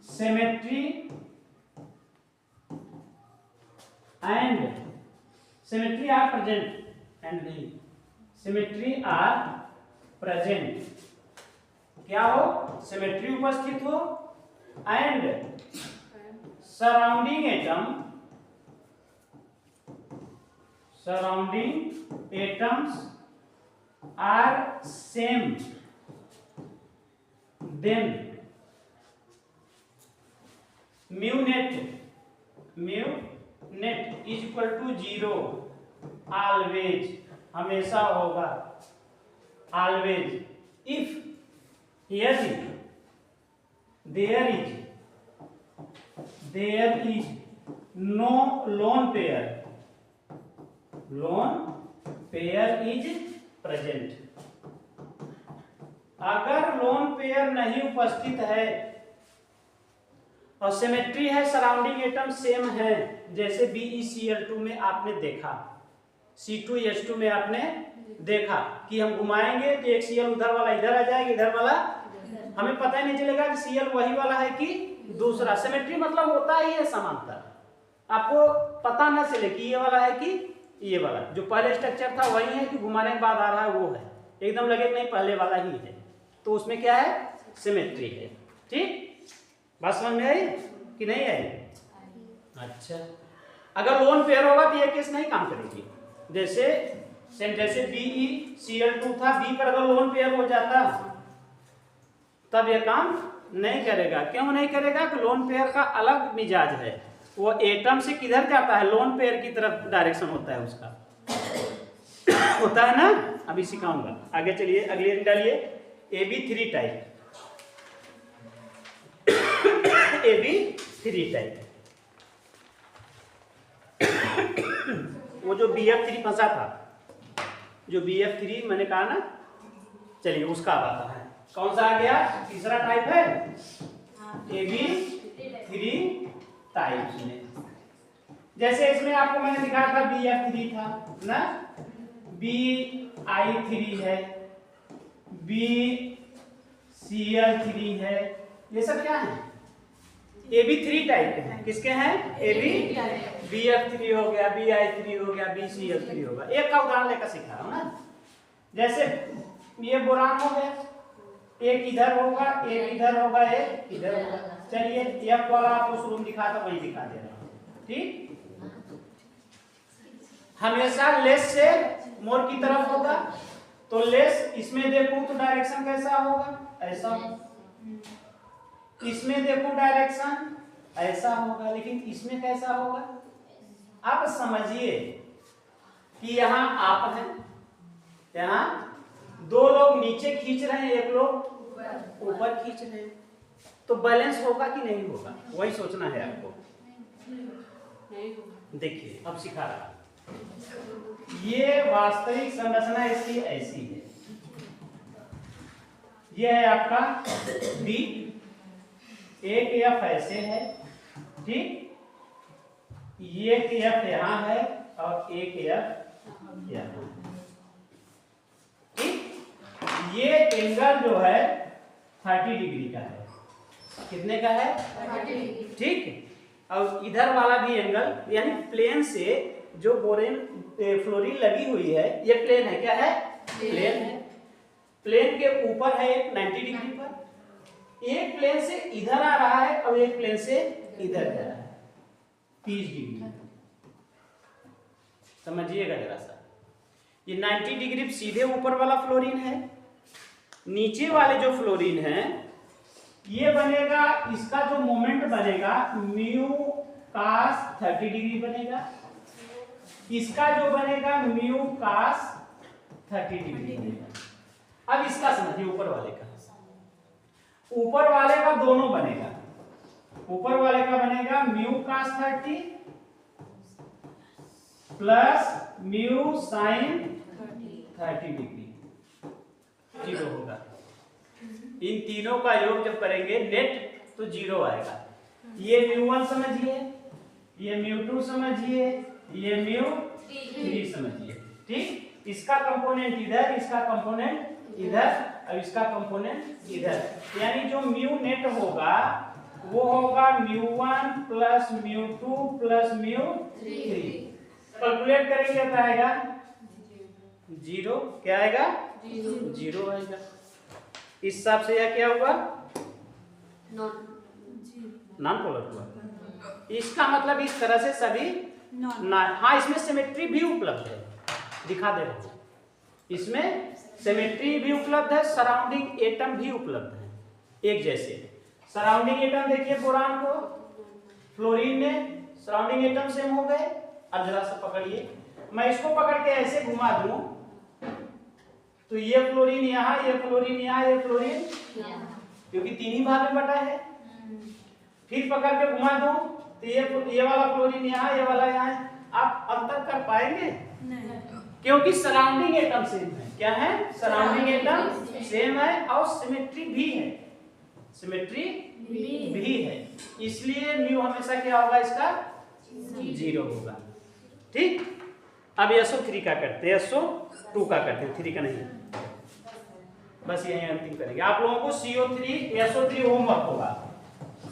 A: symmetry and symmetry are present and नहीं सिमेट्री आर प्रेजेंट, क्या हो? सिमेट्री उपस्थित हो and surrounding atoms are same, then mu net is equal to 0 always, हमेशा होगा, always if there is no lone pair is present। अगर lone pair नहीं उपस्थित है और सिमेट्री है, सराउंडिंग एटम सेम है, जैसे BeCl2 में आपने देखा, C2H2 में आपने देखा कि हम घुमाएंगे तो एक Cl उधर वाला इधर आ जाएगा, इधर वाला हमें पता ही नहीं चलेगा कि Cl वही वाला है कि दूसरा। सिमेट्री मतलब होता ही है समांतर, आपको पता न चले कि ये वाला है कि ये वाला, जो पहले स्ट्रक्चर था वही है कि घुमाने के बाद आ रहा है वो है, एकदम लगे नहीं पहले वाला ही है, तो उसमें क्या है? सिमेट्री है। ठीक, बात समझ में आई कि नहीं आई? अच्छा, अगर लोन पेयर होगा तो ये केस नहीं काम करेगी। जैसे BeCl2 था, B पर अगर लोन पेयर हो जाता तब ये काम नहीं करेगा। क्यों नहीं करेगा? कि लोन पेयर का अलग मिजाज है, वो एटम से किधर जाता है, लोन पेयर की तरफ डायरेक्शन होता है उसका होता है ना। अभी सिखाऊंगा, आगे चलिए, अगले डालिए AB3 टाइप, AB3 टाइप वो जो BF3 फंसा था, जो BF3 मैंने कहा ना, चलिए उसका आता है। कौन सा आ गया? तीसरा टाइप है AB3 टाइप में। जैसे इसमें आपको मैंने दिखाया था BF3 था ना, BI3 है, BCl3 है, ये सब क्या है? AB3 टाइप के हैं। किसके हैं? BF3 हो गया, BI3 हो गया, BCl3 होगा। एक का उदाहरण लेकर सिखा रहा हूं ना। जैसे ये बोरान हो गया, एक इधर होगा, एक इधर होगा, एक इधर होगा। चलिए F वाला आपको शुरू में दिखा था वही दिखा दे रहा हूं। ठीक, हमेशा लेस से मोर की तरफ होगा, तो लेस इसमें देखूं तो डायरेक्शन कैसा होगा? ऐसा। इसमें देखो डायरेक्शन ऐसा होगा, लेकिन इसमें कैसा होगा? अब समझिए कि यहाँ आप हैं, यहाँ दो लोग नीचे खींच रहे हैं, एक लोग ऊपर खींच रहे हैं, तो बैलेंस होगा कि नहीं होगा? वही सोचना है आपको। देखिए अब सिखा रहा, ये वास्तविक संरचना इसकी ऐसी है, ये है आपका B, एक F ऐसे है, ठीक, एक F यहाँ है और एक F यहाँ, ठीक। ये एंगल जो है 30 डिग्री का है। कितने का है? 30, ठीक। और इधर वाला भी एंगल, यानी प्लेन से जो बोरेन फ्लोरीन लगी हुई है, ये प्लेन है। क्या है? प्लेन है। प्लेन के ऊपर है एक 90 डिग्री पर, एक प्लेन से इधर आ रहा है और एक प्लेन से इधर जा रहा है 30 डिग्री। समझिएगा जरा सा, ये 90 डिग्री सीधे ऊपर वाला फ्लोरीन है, नीचे वाले जो फ्लोरीन है ये बनेगा, इसका जो मोमेंट बनेगा म्यू कास 30 डिग्री बनेगा, इसका जो बनेगा म्यू कास 30 डिग्री बनेगा। अब इसका समझिए, ऊपर वाले का, ऊपर वाले का दोनों बनेगा, ऊपर वाले का बनेगा म्यू कास 30 प्लस म्यू साइन 30 डिग्री, 0 होगा। इन तीनों का योग जब करेंगे नेट तो 0 आएगा। ये μ1 समझिए, ये μ2 समझिए, ये μ3 समझिए, ठीक। इसका कंपोनेंट इधर, इसका कंपोनेंट इधर, और इसका कंपोनेंट इधर, यानी जो म्यू नेट होगा वो होगा μ1 प्लस μ2 प्लस μ3। कैलकुलेट करेंगे क्या आएगा? 0। क्या आएगा? 0 आएगा। इस हिसाब से यह क्या हुआ? नॉन पोलर हुआ। इसका मतलब इस तरह से सभी हाँ, इसमें सिमेट्री भी उपलब्ध है, दिखा दे रहा हूं, इसमें सिमेट्री भी उपलब्ध है, सराउंडिंग एटम भी उपलब्ध है एक जैसे। सराउंडिंग एटम देखिए बोरान को, फ्लोरीन में सराउंडिंग एटम सेम हो गए। अब जरा सा पकड़िए, मैं इसको पकड़ के ऐसे घुमा दूं तो ये फ्लोरीन यहाँ, ये फ्लोरीन यहाँ, ये फ्लोरीन क्योंकि तीन ही भाग में बटा है। फिर पकड़ के घुमा दूं तो ये वाला फ्लोरीन यहाँ, ये वाला यहाँ है। आप अंतर कर पाएंगे? क्योंकि सराउंडिंग एटम सेम है। क्या है? सराउंडिंग एटम सेम है और सिमेट्री भी है, सिमेट्री भी है, इसलिए म्यू हमेशा क्या होगा? इसका 0 होगा, ठीक। अब SO3 का करते हैं, SO2 का करते हैं, 3 का नहीं, बस यही अंतिम करेंगे। आप लोगों को CO3 SO3 होमवर्क होगा,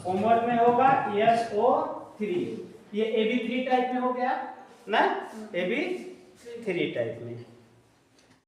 A: होमवर्क में होगा SO3, ये AB3 टाइप में हो गया ना, AB3 टाइप में।